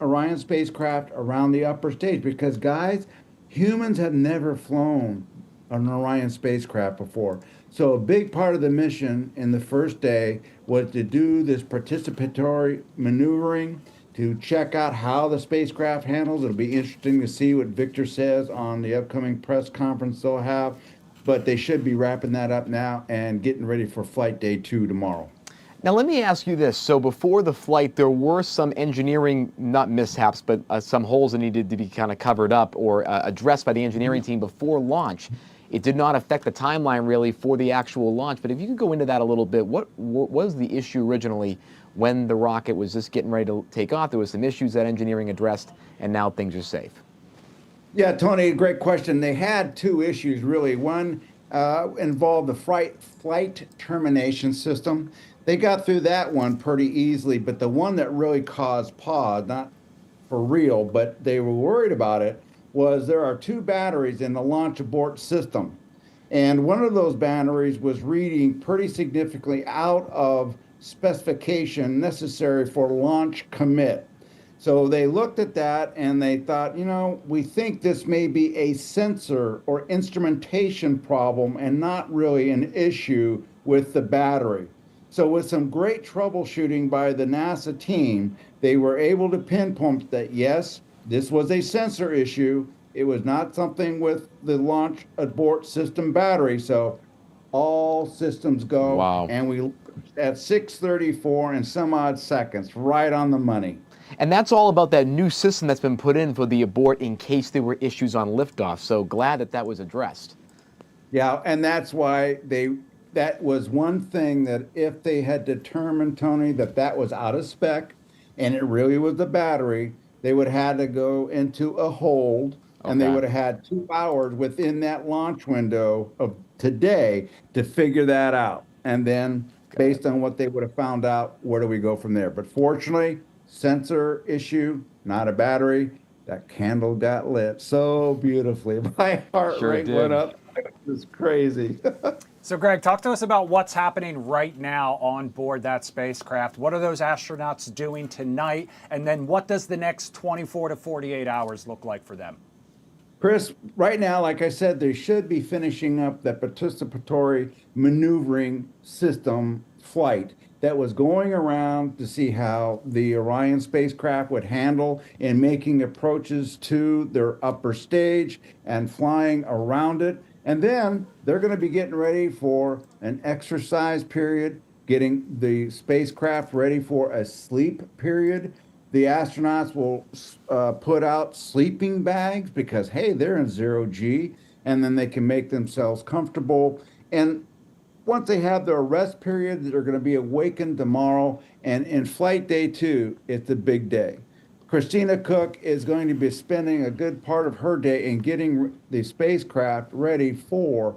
Orion spacecraft around the upper stage because, guys, humans have never flown an Orion spacecraft before. So a big part of the mission in the first day was to do this participatory maneuvering to check out how the spacecraft handles. It'll be interesting to see what Victor says on the upcoming press conference they'll have. But they should be wrapping that up now and getting ready for flight day 2 tomorrow. Now, let me ask you this. So before the flight, there were some engineering, not mishaps, but some holes that needed to be kind of covered up or addressed by the engineering team before launch. It did not affect the timeline really for the actual launch. But if you could go into that a little bit, what was the issue originally when the rocket was just getting ready to take off? There was some issues that engineering addressed, and now things are safe. Yeah, Tony, great question. They had 2 issues, really. One involved the flight termination system. They got through that one pretty easily, but the one that really caused pause, not for real, but they were worried about it, was there are 2 batteries in the launch abort system. And one of those batteries was reading pretty significantly out of specification necessary for launch commit. So they looked at that and they thought, you know, we think this may be a sensor or instrumentation problem and not really an issue with the battery. So with some great troubleshooting by the NASA team, they were able to pinpoint that, yes, this was a sensor issue. It was not something with the launch abort system battery. So all systems go. Wow. And we at 6:34 and some odd seconds, right on the money. And that's all about that new system that's been put in for the abort in case there were issues on liftoff. So glad that that was addressed. Yeah, and that's why that was one thing that if they had determined, Tony, that was out of spec and it really was the battery, they would have had to go into a hold and they would have had 2 hours within that launch window of today to figure that out. And then based on what they would have found out, where do we go from there? But fortunately, sensor issue, not a battery. That candle got lit so beautifully. My heart rate went up. It was crazy. So, Greg, talk to us about what's happening right now on board that spacecraft. What are those astronauts doing tonight? And then what does the next 24 to 48 hours look like for them? Chris, right now, like I said, they should be finishing up that participatory maneuvering system flight that was going around to see how the Orion spacecraft would handle in making approaches to their upper stage and flying around it. And then they're going to be getting ready for an exercise period, getting the spacecraft ready for a sleep period. The astronauts will put out sleeping bags because, hey, they're in 0G, and then they can make themselves comfortable. And once they have their rest period, they're going to be awakened tomorrow. And in flight day 2, it's a big day. Christina Cook is going to be spending a good part of her day in getting the spacecraft ready for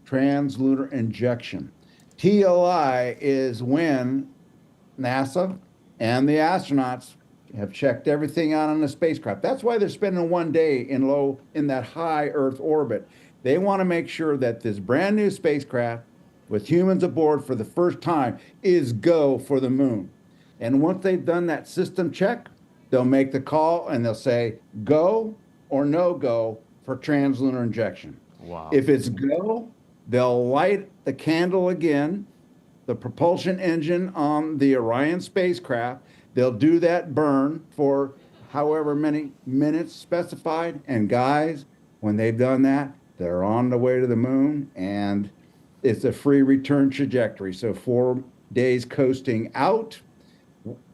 translunar injection. TLI is when NASA and the astronauts have checked everything out on the spacecraft. That's why they're spending 1 day in that high Earth orbit. They want to make sure that this brand new spacecraft with humans aboard for the first time is go for the moon. And once they've done that system check, they'll make the call and they'll say go or no go for translunar injection. Wow. If it's go, they'll light the candle again, the propulsion engine on the Orion spacecraft. They'll do that burn for however many minutes specified. And guys, when they've done that, they're on the way to the moon, and it's a free return trajectory. So 4 days coasting out,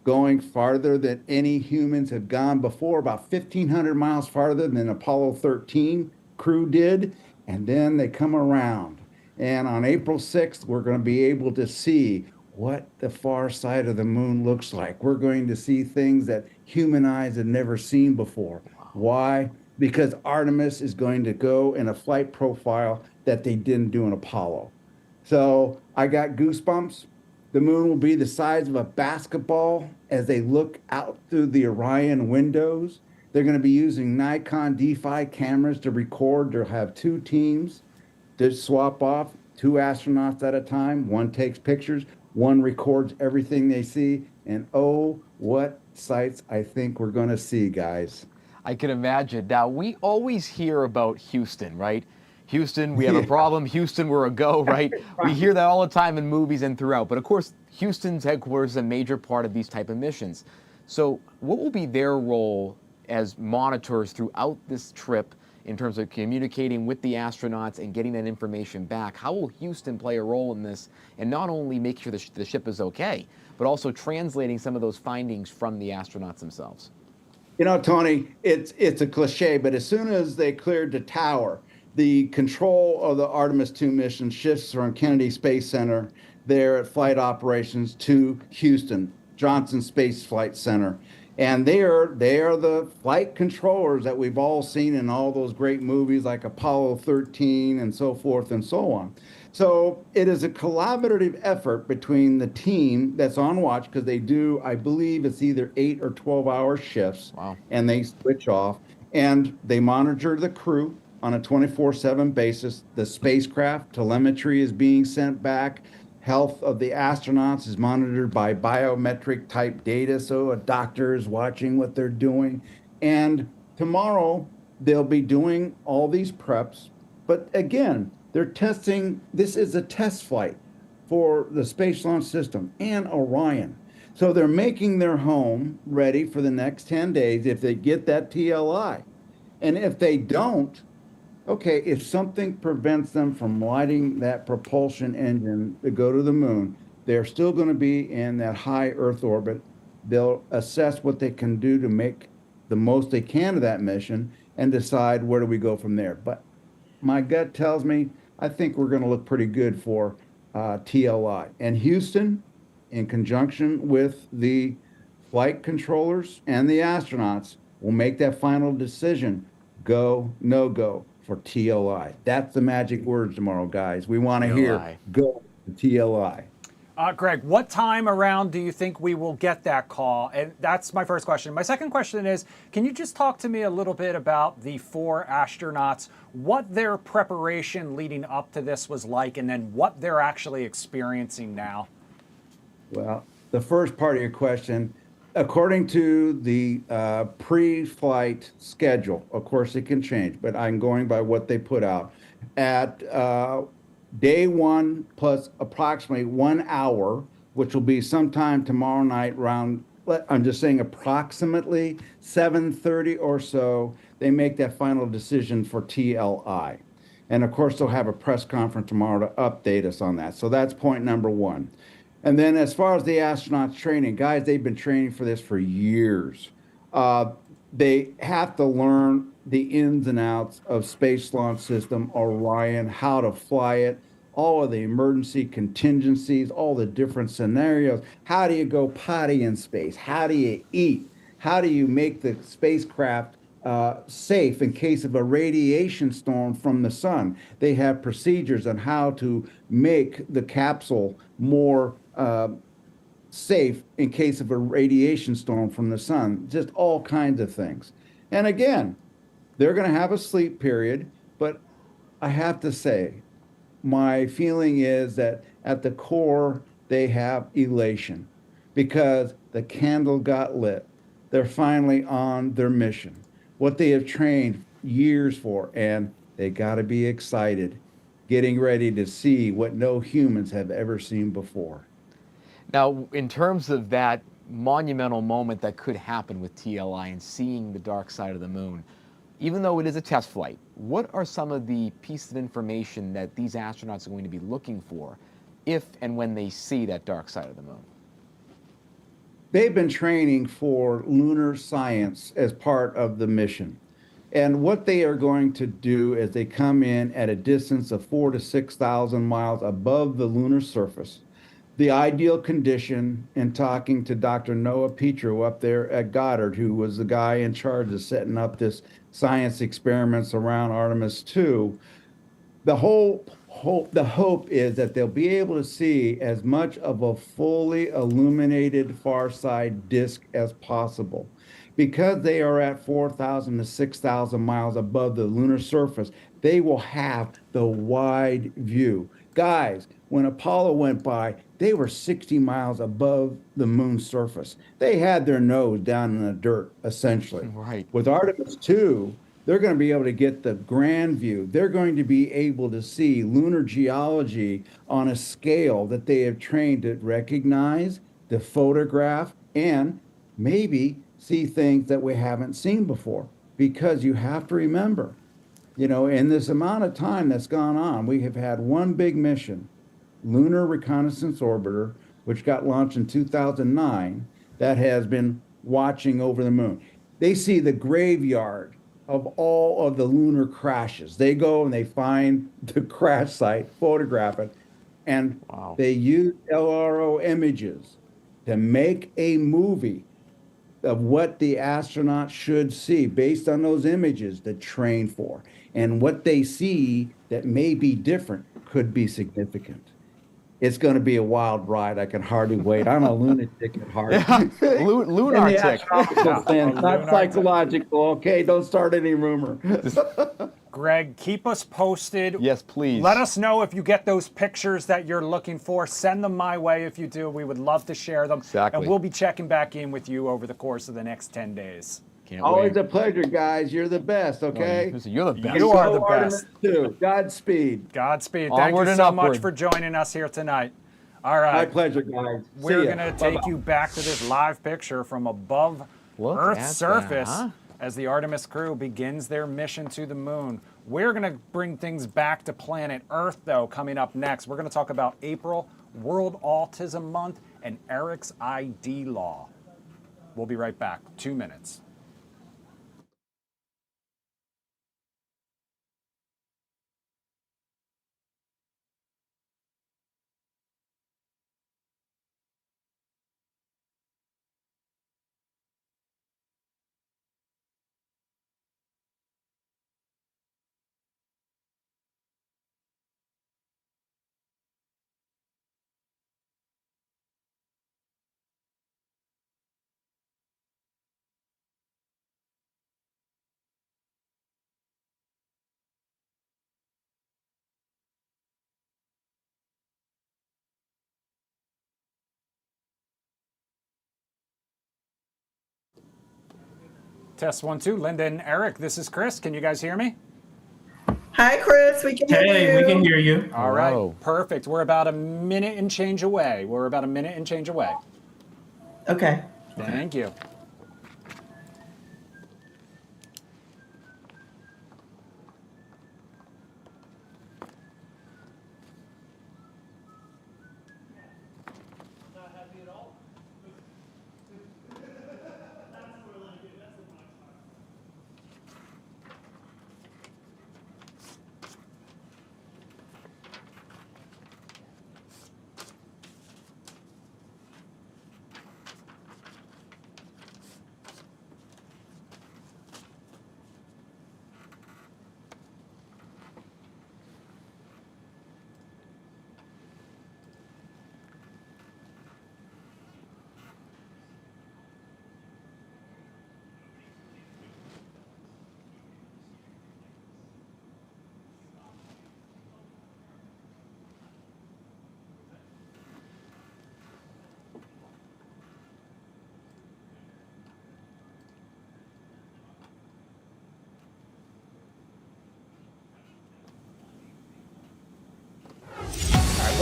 going farther than any humans have gone before, about 1,500 miles farther than Apollo 13 crew did. And then they come around. And on April 6th, we're going to be able to see what the far side of the moon looks like. We're going to see things that human eyes had never seen before. Why? Because Artemis is going to go in a flight profile that they didn't do in Apollo. So I got goosebumps. The moon will be the size of a basketball as they look out through the Orion windows. They're going to be using Nikon D5 cameras to record. They'll have 2 teams to swap off, 2 astronauts at a time. One takes pictures, one records everything they see. And oh, what sights I think we're going to see, guys. I can imagine. Now, we always hear about Houston, right? Houston, we have a problem. Houston, we're a go, right? We hear that all the time in movies and throughout. But of course, Houston's headquarters is a major part of these type of missions. So what will be their role as monitors throughout this trip in terms of communicating with the astronauts and getting that information back? How will Houston play a role in this, and not only make sure the ship is okay, but also translating some of those findings from the astronauts themselves? You know, Tony, it's a cliche, but as soon as they cleared the tower, the control of the Artemis 2 mission shifts from Kennedy Space Center there at Flight Operations to Houston, Johnson Space Flight Center. And they are the flight controllers that we've all seen in all those great movies like Apollo 13 and so forth and so on. So it is a collaborative effort between the team that's on watch, because they do, I believe it's either 8 or 12-hour shifts. Wow. And they switch off, and they monitor the crew on a 24/7 basis. The spacecraft telemetry is being sent back. Health of the astronauts is monitored by biometric type data, so a doctor is watching what they're doing. And tomorrow they'll be doing all these preps. But again, they're testing. This is a test flight for the Space Launch System and Orion. So they're making their home ready for the next 10 days if they get that TLI. And if they don't, okay, if something prevents them from lighting that propulsion engine to go to the moon, they're still going to be in that high Earth orbit. They'll assess what they can do to make the most they can of that mission and decide where do we go from there. But my gut tells me I think we're going to look pretty good for TLI. And Houston, in conjunction with the flight controllers and the astronauts, will make that final decision, go, no go, for TLI. That's the magic words tomorrow, guys. We want to hear go to TLI. Greg, what time around do you think we will get that call? And that's my first question. My second question is, can you just talk to me a little bit about the 4 astronauts, what their preparation leading up to this was like, and then what they're actually experiencing now? Well, the first part of your question, according to the pre-flight schedule, of course it can change, but I'm going by what they put out. At day 1 plus approximately 1 hour, which will be sometime tomorrow night around, I'm just saying approximately 7:30 or so, they make that final decision for TLI. And of course, they'll have a press conference tomorrow to update us on that. So that's point number 1. And then as far as the astronauts training, guys, they've been training for this for years. They have to learn the ins and outs of Space Launch System, Orion, how to fly it, all of the emergency contingencies, all the different scenarios. How do you go potty in space? How do you eat? How do you make the spacecraft safe in case of a radiation storm from the sun? They have procedures on how to make the capsule more safe in case of a radiation storm from the sun, just all kinds of things. And again, they're going to have a sleep period, but I have to say, my feeling is that at the core, they have elation because the candle got lit. They're finally on their mission, what they have trained years for, and they got to be excited, getting ready to see what no humans have ever seen before. Now, in terms of that monumental moment that could happen with TLI and seeing the dark side of the moon, even though it is a test flight, what are some of the pieces of information that these astronauts are going to be looking for if and when they see that dark side of the moon? They've been training for lunar science as part of the mission. And what they are going to do is they come in at a distance of 4,000 to 6,000 miles above the lunar surface. The ideal condition, in talking to Dr. Noah Petro up there at Goddard, who was the guy in charge of setting up this science experiments around Artemis 2, the hope is that they'll be able to see as much of a fully illuminated far side disk as possible. Because they are at 4,000 to 6,000 miles above the lunar surface, they will have the wide view. Guys, when Apollo went by, they were 60 miles above the moon's surface. They had their nose down in the dirt, essentially. Right. With Artemis 2, they're going to be able to get the grand view. They're going to be able to see lunar geology on a scale that they have trained to recognize, to photograph, and maybe see things that we haven't seen before. Because you have to remember, you know, in this amount of time that's gone on, we have had one big mission, Lunar Reconnaissance Orbiter, which got launched in 2009, that has been watching over the moon. They see the graveyard of all of the lunar crashes. They go and they find the crash site, photograph it, and they use LRO images to make a movie of what the astronauts should see based on those images to train for. And what they see that may be different could be significant. It's going to be a wild ride. I can hardly wait. I'm a lunatic at heart. Lunatic. Not psychological. Okay, don't start any rumor. Greg, keep us posted. Yes, please. Let us know if you get those pictures that you're looking for. Send them my way if you do. We would love to share them. Exactly. And we'll be checking back in with you over the course of the next 10 days. Always a pleasure, guys. You're the best, okay? You're the best. You are the best. Too. Godspeed. Godspeed. Thank you so much for joining us here tonight. All right. My pleasure, guys. We're going to take you back to this live picture from above Earth's surface as the Artemis crew begins their mission to the moon. We're going to bring things back to planet Earth, though, coming up next. We're going to talk about April, World Autism Month, and Eric's ID law. We'll be right back. 2 minutes. Test 1, 2. Linda and Eric, this is Chris. Can you guys hear me? Hi, Chris. We can hear you. Hey, we can hear you. All right. Perfect. We're about a minute and change away. Okay. Thank you.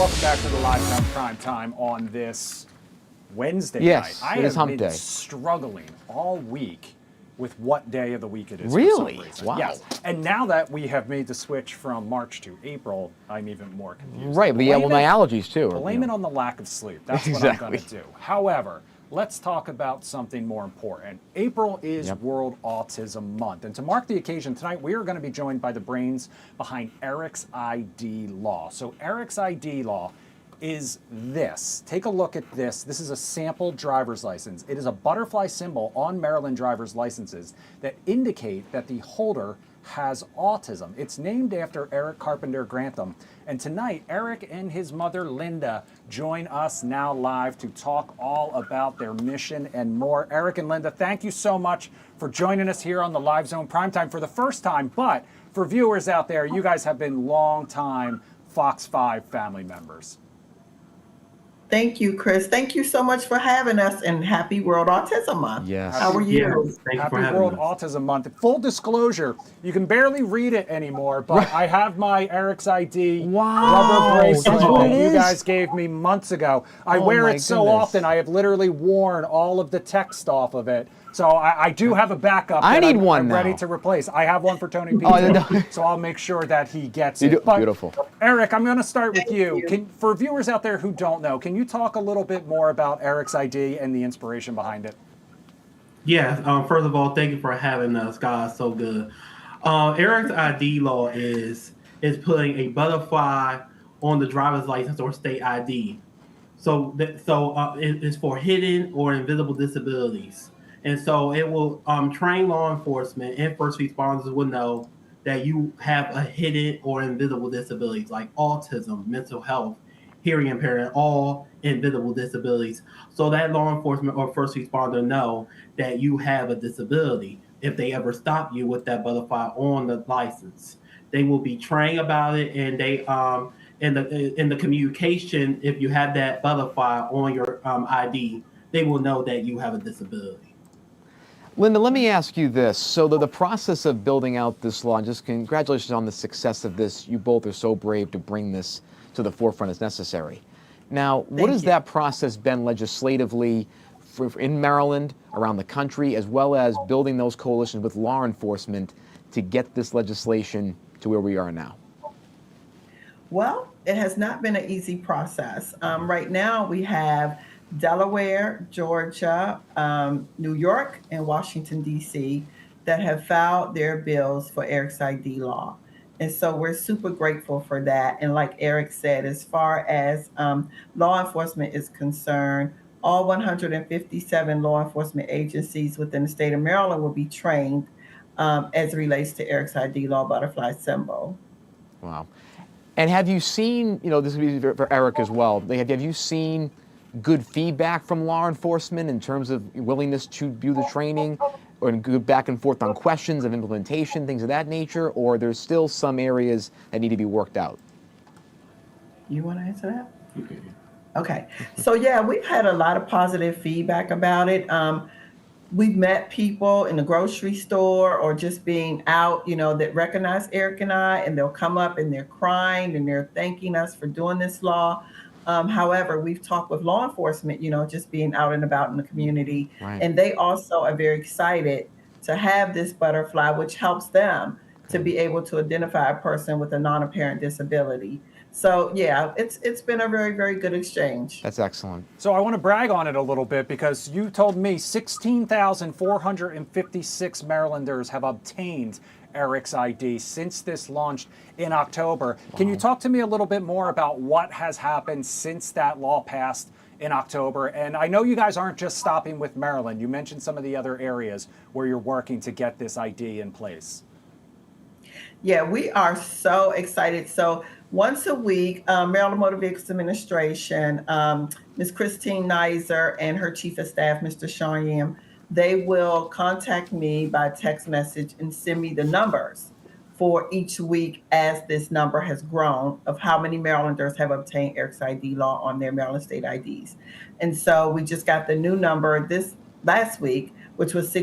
Welcome back to the Live Zone Prime Time on this Wednesday Yes, night. it is I have hump been day. struggling all week with what day of the week it is. Really? For some reason. Wow. Yes. And now that we have made the switch from March to April, I'm even more confused. Right, but yeah, well, my allergies too. Blame it on the lack of sleep. That's what I'm going to do. However, let's talk about something more important. April is World Autism Month. And to mark the occasion tonight, we are going to be joined by the brains behind Eric's ID Law. So Eric's ID Law is this. Take a look at this. This is a sample driver's license. It is a butterfly symbol on Maryland driver's licenses that indicate that the holder has autism. It's named after Eric Carpenter Grantham. And tonight, Eric and his mother, Linda, join us now live to talk all about their mission and more. Eric and Linda, thank you so much for joining us here on the Live Zone Primetime for the first time. But for viewers out there, you guys have been long-time Fox 5 family members. Thank you, Chris. Thank you so much for having us, and happy World Autism Month. Yes. How are you? Happy World Autism Month. Full disclosure, you can barely read it anymore, but I have my Eric's ID rubber bracelet that you guys gave me months ago. I wear it so often, I have literally worn all of the text off of it. So I do have a backup. I need I'm one now. ready to replace. I have one for Tony Pizzo, so I'll make sure that he gets it. But Beautiful. Eric, I'm going to start with you. For viewers out there who don't know, can you talk a little bit more about Eric's ID and the inspiration behind it? Yes. First of all, thank you for having us, guys. So good. Eric's ID Law is putting a butterfly on the driver's license or state ID. So it's for hidden or invisible disabilities. And so it will train law enforcement and first responders will know that you have a hidden or invisible disabilities like autism, mental health, hearing impairment, all invisible disabilities. So that law enforcement or first responder know that you have a disability if they ever stop you with that butterfly on the license. They will be trained about it, and they in the communication, if you have that butterfly on your ID, they will know that you have a disability. Linda, let me ask you this. So the process of building out this law, and just congratulations on the success of this. You both are so brave to bring this to the forefront as necessary. Now, what has that process been legislatively in Maryland, around the country, as well as building those coalitions with law enforcement to get this legislation to where we are now? Well, it has not been an easy process. Right now, we have Delaware, Georgia, New York, and Washington, D.C. that have filed their bills for Eric's ID Law. And so we're super grateful for that. And like Eric said, as far as law enforcement is concerned, all 157 law enforcement agencies within the state of Maryland will be trained as it relates to Eric's ID Law butterfly symbol. Wow. And have you seen, this would be for Eric as well, have you seen good feedback from law enforcement in terms of willingness to do the training, or good back and forth on questions of implementation, things of that nature, or there's still some areas that need to be worked out? You want to answer that? Okay. So yeah, we've had a lot of positive feedback about it. We've met people in the grocery store or just being out, that recognize Eric and I, and they'll come up and they're crying and they're thanking us for doing this law. However, we've talked with law enforcement, just being out and about in the community, and they also are very excited to have this butterfly, which helps them to be able to identify a person with a non-apparent disability. So yeah, it's been a very, very good exchange. That's excellent. So I want to brag on it a little bit because you told me 16,456 Marylanders have obtained Eric's ID since this launched in October. Wow. Can you talk to me a little bit more about what has happened since that law passed in October? And I know you guys aren't just stopping with Maryland. You mentioned some of the other areas where you're working to get this ID in place. Yeah, we are so excited. So once a week, Maryland Motor Vehicles Administration, Ms. Christine Nizer and her Chief of Staff, Mr. Sean Yim, they will contact me by text message and send me the numbers for each week as this number has grown of how many Marylanders have obtained Eric's ID Law on their Maryland state IDs. And so we just got the new number this last week, which was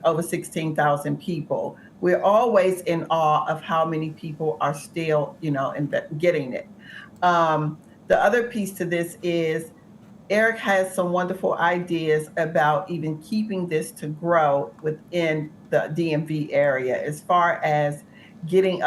over 16,000 people. We're always in awe of how many people are still, getting it. the other piece to this is Eric has some wonderful ideas about even keeping this to grow within the DMV area, as far as getting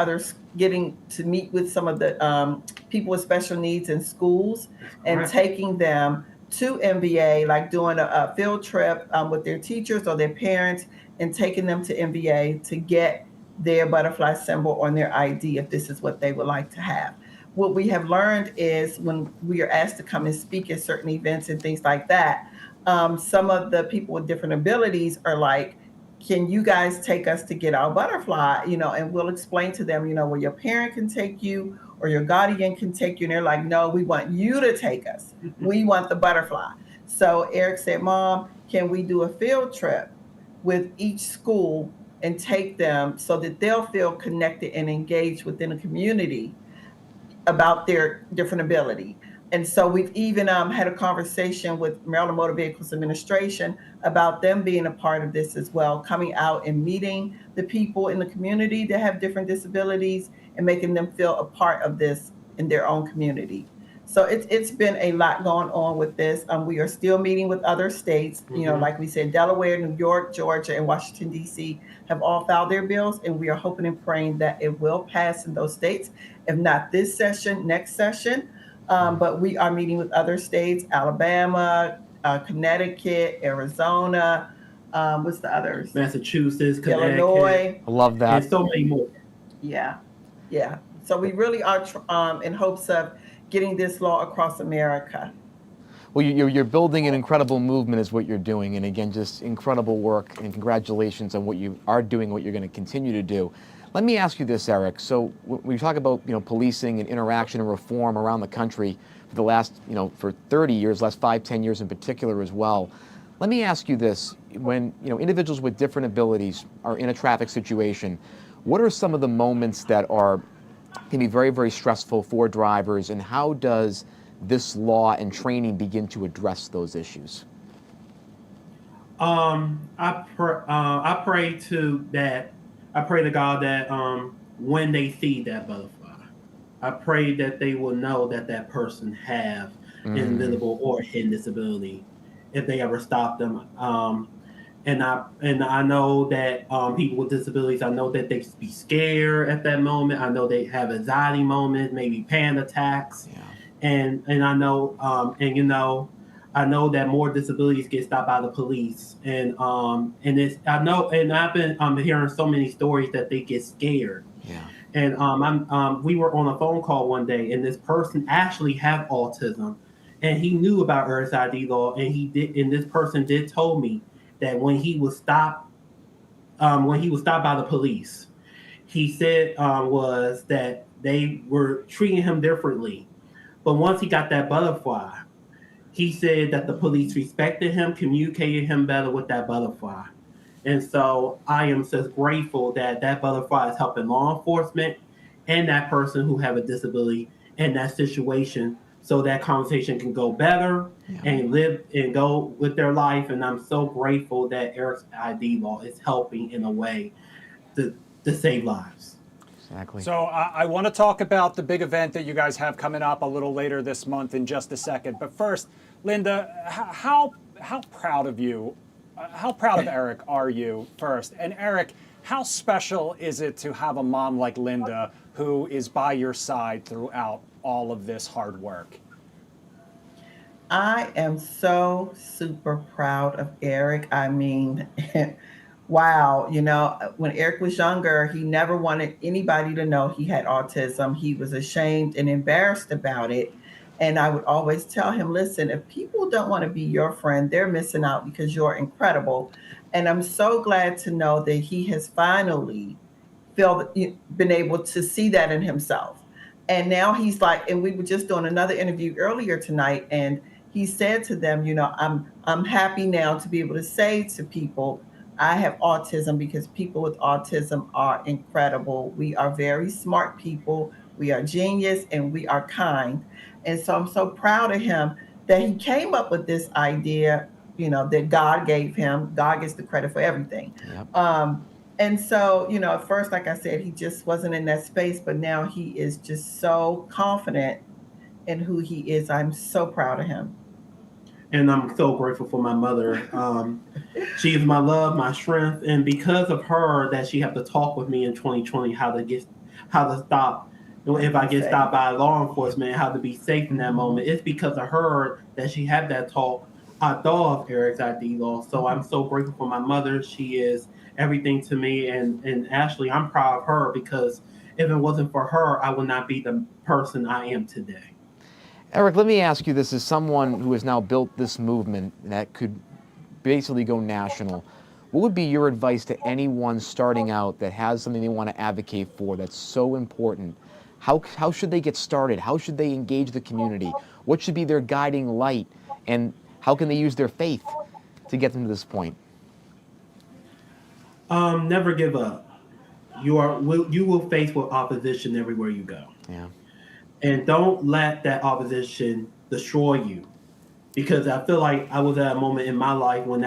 to meet with some of the people with special needs in schools and taking them to MVA, like doing a field trip with their teachers or their parents, and taking them to MVA to get their butterfly symbol on their ID if this is what they would like to have. What we have learned is when we are asked to come and speak at certain events and things like that, some of the people with different abilities are like, can you guys take us to get our butterfly? And we'll explain to them, well, your parent can take you or your guardian can take you. And they're like, no, we want you to take us. We want the butterfly. So Eric said, Mom, can we do a field trip with each school and take them so that they'll feel connected and engaged within a community about their different ability? And so we've even had a conversation with Maryland Motor Vehicles Administration about them being a part of this as well, coming out and meeting the people in the community that have different disabilities and making them feel a part of this in their own community. So it's been a lot going on with this. We are still meeting with other states. Like we said, Delaware, New York, Georgia, and Washington, D.C. have all filed their bills, and we are hoping and praying that it will pass in those states. If not this session, next session. But we are meeting with other states, Alabama, Connecticut, Arizona, what's the others? Massachusetts, Illinois. I love that. And so many more. Yeah. So we really are in hopes of getting this law across America. Well, you're building an incredible movement is what you're doing. And again, just incredible work, and congratulations on what you are doing, what you're going to continue to do. Let me ask you this, Eric. So when you talk about policing and interaction and reform around the country for the last, for 30 years, last 5-10 years in particular as well, let me ask you this. When individuals with different abilities are in a traffic situation, what are some of the moments that can be very, very stressful for drivers, and how does this law and training begin to address those issues? I pray to God that when they see that butterfly, I pray that they will know that that person have an invisible or hidden disability if they ever stop them. And I know that people with disabilities, I know that they be scared at that moment. I know they have anxiety moments, maybe panic attacks. Yeah. And I know I know that more disabilities get stopped by the police, and I've been hearing so many stories that they get scared. Yeah. And we were on a phone call one day, and this person actually had autism, and he knew about Eric's ID law, and this person did told me that when he was stopped by the police, he said was that they were treating him differently, but once he got that butterfly, he said that the police respected him, communicated him better with that butterfly. And so I am just grateful that that butterfly is helping law enforcement and that person who have a disability in that situation, so that conversation can go better and live and go with their life. And I'm so grateful that Eric's ID law is helping in a way to save lives. Exactly. So I want to talk about the big event that you guys have coming up a little later this month in just a second. But first, Linda, how proud of you, how proud of Eric are you first? And Eric, how special is it to have a mom like Linda who is by your side throughout all of this hard work? I am so super proud of Eric. I mean, wow, when Eric was younger, he never wanted anybody to know he had autism. He was ashamed and embarrassed about it. And I would always tell him, listen, if people don't want to be your friend, they're missing out, because you're incredible. And I'm so glad to know that he has finally been able to see that in himself. And now he's like, and we were just doing another interview earlier tonight, and he said to them, I'm happy now to be able to say to people, I have autism, because people with autism are incredible. We are very smart people. We are genius, and we are kind. And so I'm so proud of him that he came up with this idea, that God gave him. God gets the credit for everything. Yep. And so, at first, like I said, he just wasn't in that space, but now he is just so confident and who he is. I'm so proud of him. And I'm so grateful for my mother. She is my love, my strength, and because of her, that she had to talk with me in 2020 how to stop. If I get stopped by law enforcement, how to be safe in that moment. It's because of her that she had that talk. I thought of Eric's ID law, so I'm so grateful for my mother. She is everything to me, and Ashley, I'm proud of her because if it wasn't for her, I would not be the person I am today. Eric, let me ask you this as someone who has now built this movement that could basically go national. What would be your advice to anyone starting out that has something they want to advocate for that's so important? How should they get started? How should they engage the community? What should be their guiding light? And how can they use their faith to get them to this point? Never give up. You will face with opposition everywhere you go. Yeah. And don't let that opposition destroy you. Because I feel like I was at a moment in my life when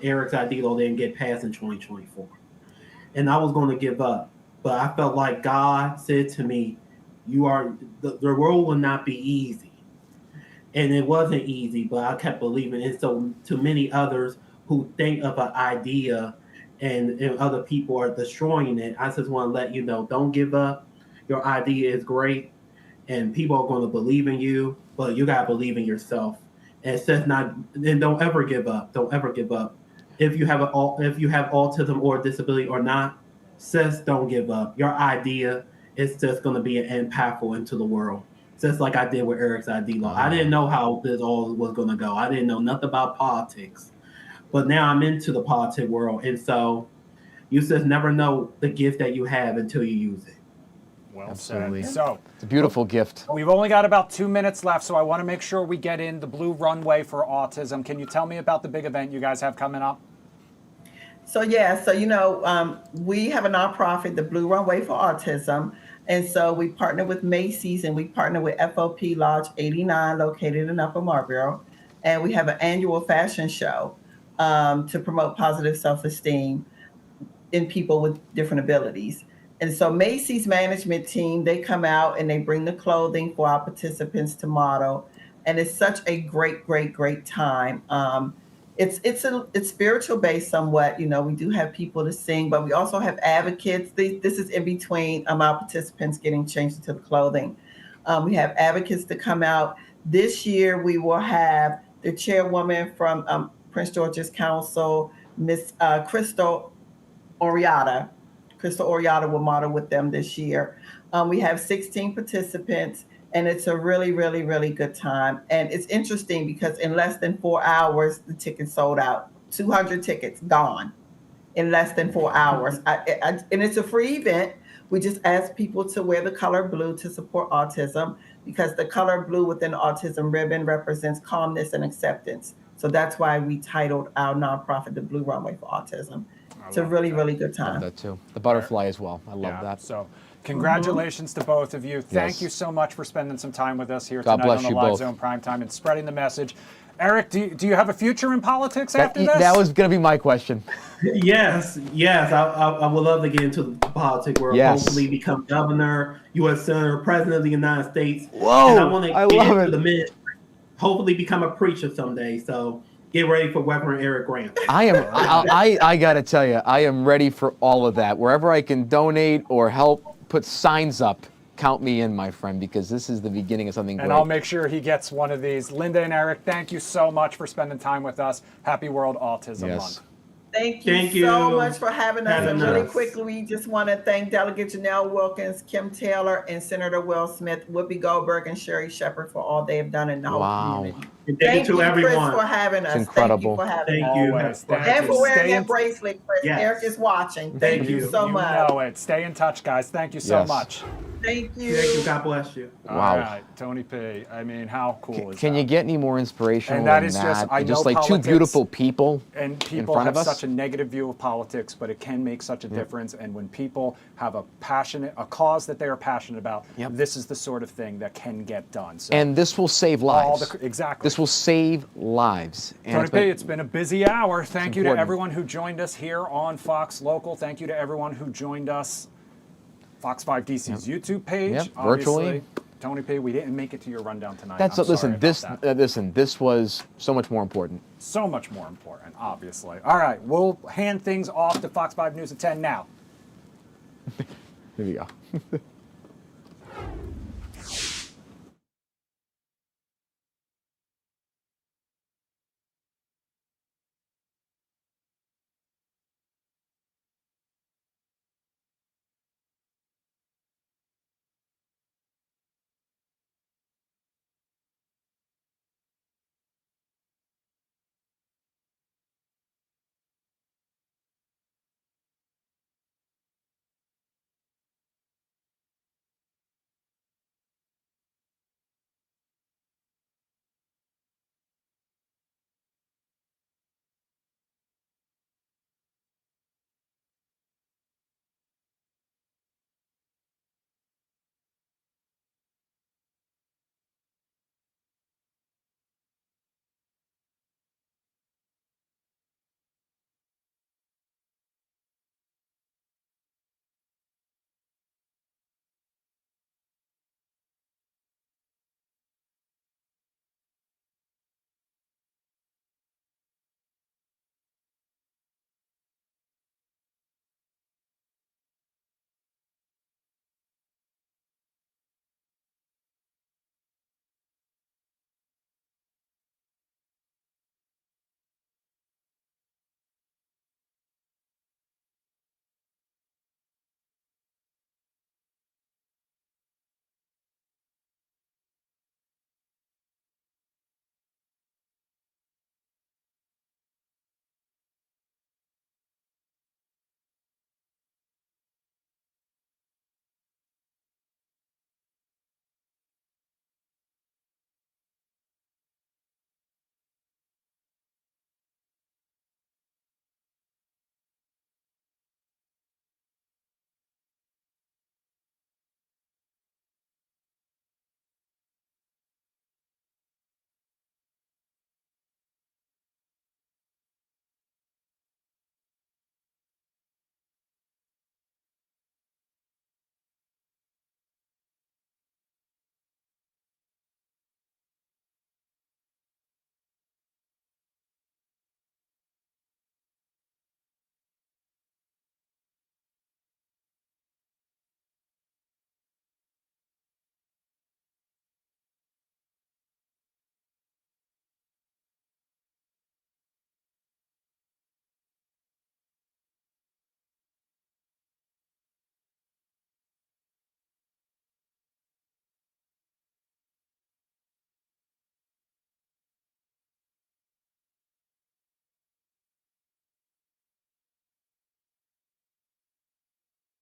Eric's ID law didn't get passed in 2024. And I was going to give up. But I felt like God said to me, the road will not be easy. And it wasn't easy, but I kept believing. And so to many others who think of an idea and other people are destroying it, I just want to let you know, don't give up. Your idea is great. And people are going to believe in you, but you got to believe in yourself. And it says and don't ever give up. Don't ever give up. If you have autism or disability or not, says don't give up. Your idea is just going to be impactful into the world. Just like I did with Eric's ID law. I didn't know how this all was going to go. I didn't know nothing about politics. But now I'm into the politic world. And so you just never know the gift that you have until you use it. Well Absolutely. said. So it's a beautiful gift. We've only got about 2 minutes left, so I want to make sure we get in the Blue Runway for Autism. Can you tell me about the big event you guys have coming up? So we have a nonprofit, the Blue Runway for Autism. And so we partner with Macy's and we partner with FOP Lodge 89 located in Upper Marlboro. And we have an annual fashion show to promote positive self-esteem in people with different abilities. And so Macy's management team, they come out and they bring the clothing for our participants to model. And it's such a great, great, great time. It's spiritual based somewhat. We do have people to sing, but we also have advocates. This is in between our participants getting changed into the clothing. We have advocates to come out. This year, we will have the chairwoman from Prince George's Council, Miss Crystal Oriata. Crystal Oriata will model with them this year. We have 16 participants, and it's a really, really, really good time. And it's interesting because in less than 4 hours, the tickets sold out. 200 tickets gone in less than 4 hours. And it's a free event. We just ask people to wear the color blue to support autism because the color blue within the autism ribbon represents calmness and acceptance. So that's why we titled our nonprofit the Blue Runway for Autism. It's a really, really good time. I love that too. The butterfly as well. I love that. So congratulations to both of you. Thank you so much for spending some time with us here tonight on the Live Zone Primetime and spreading the message. Eric, do you have a future in politics after this? That was going to be my question. Yes. I would love to get into the politics world. Yes. Hopefully become governor, U.S. Senator, President of the United States. Whoa, and I want to get love into it. the ministry. Hopefully become a preacher someday. So get ready for Reverend Eric Grant. I got to tell you, I am ready for all of that. Wherever I can donate or help put signs up, count me in, my friend, because this is the beginning of something great. And I'll make sure he gets one of these. Linda and Eric, thank you so much for spending time with us. Happy World Autism Month. Thank you so much for having us. And really quickly, we just want to thank Delegate Janelle Wilkins, Kim Taylor, and Senator Will Smith, Whoopi Goldberg, and Sherry Shepard for all they have done in the whole community. Thank you to everyone. Chris, for having us. It's incredible. Thank you for having us. Always. And for wearing that bracelet, Chris. Yes. Eric is watching. Thank you so much. You know it. Stay in touch, guys. Thank you so much. Thank you. Thank you. God bless you. All right, Tony P. I mean, how cool is that? Can you get any more inspirational And that than is that? I know Just like politics, two beautiful people and in people front have of us. such a negative view of politics, but it can make such a difference. And when people have a cause that they are passionate about, this is the sort of thing that can get done. So And this will save lives. Exactly. This will save lives. And Tony P., it's been a busy hour. Thank you to important. everyone who joined us here on Fox Local. Thank you to everyone who joined us Fox 5 DC's YouTube page. virtually. Obviously, Tony P., we didn't make it to your rundown tonight. Listen, this was so much more important. So much more important, obviously. All right, we'll hand things off to Fox 5 News at 10 now. Here we go.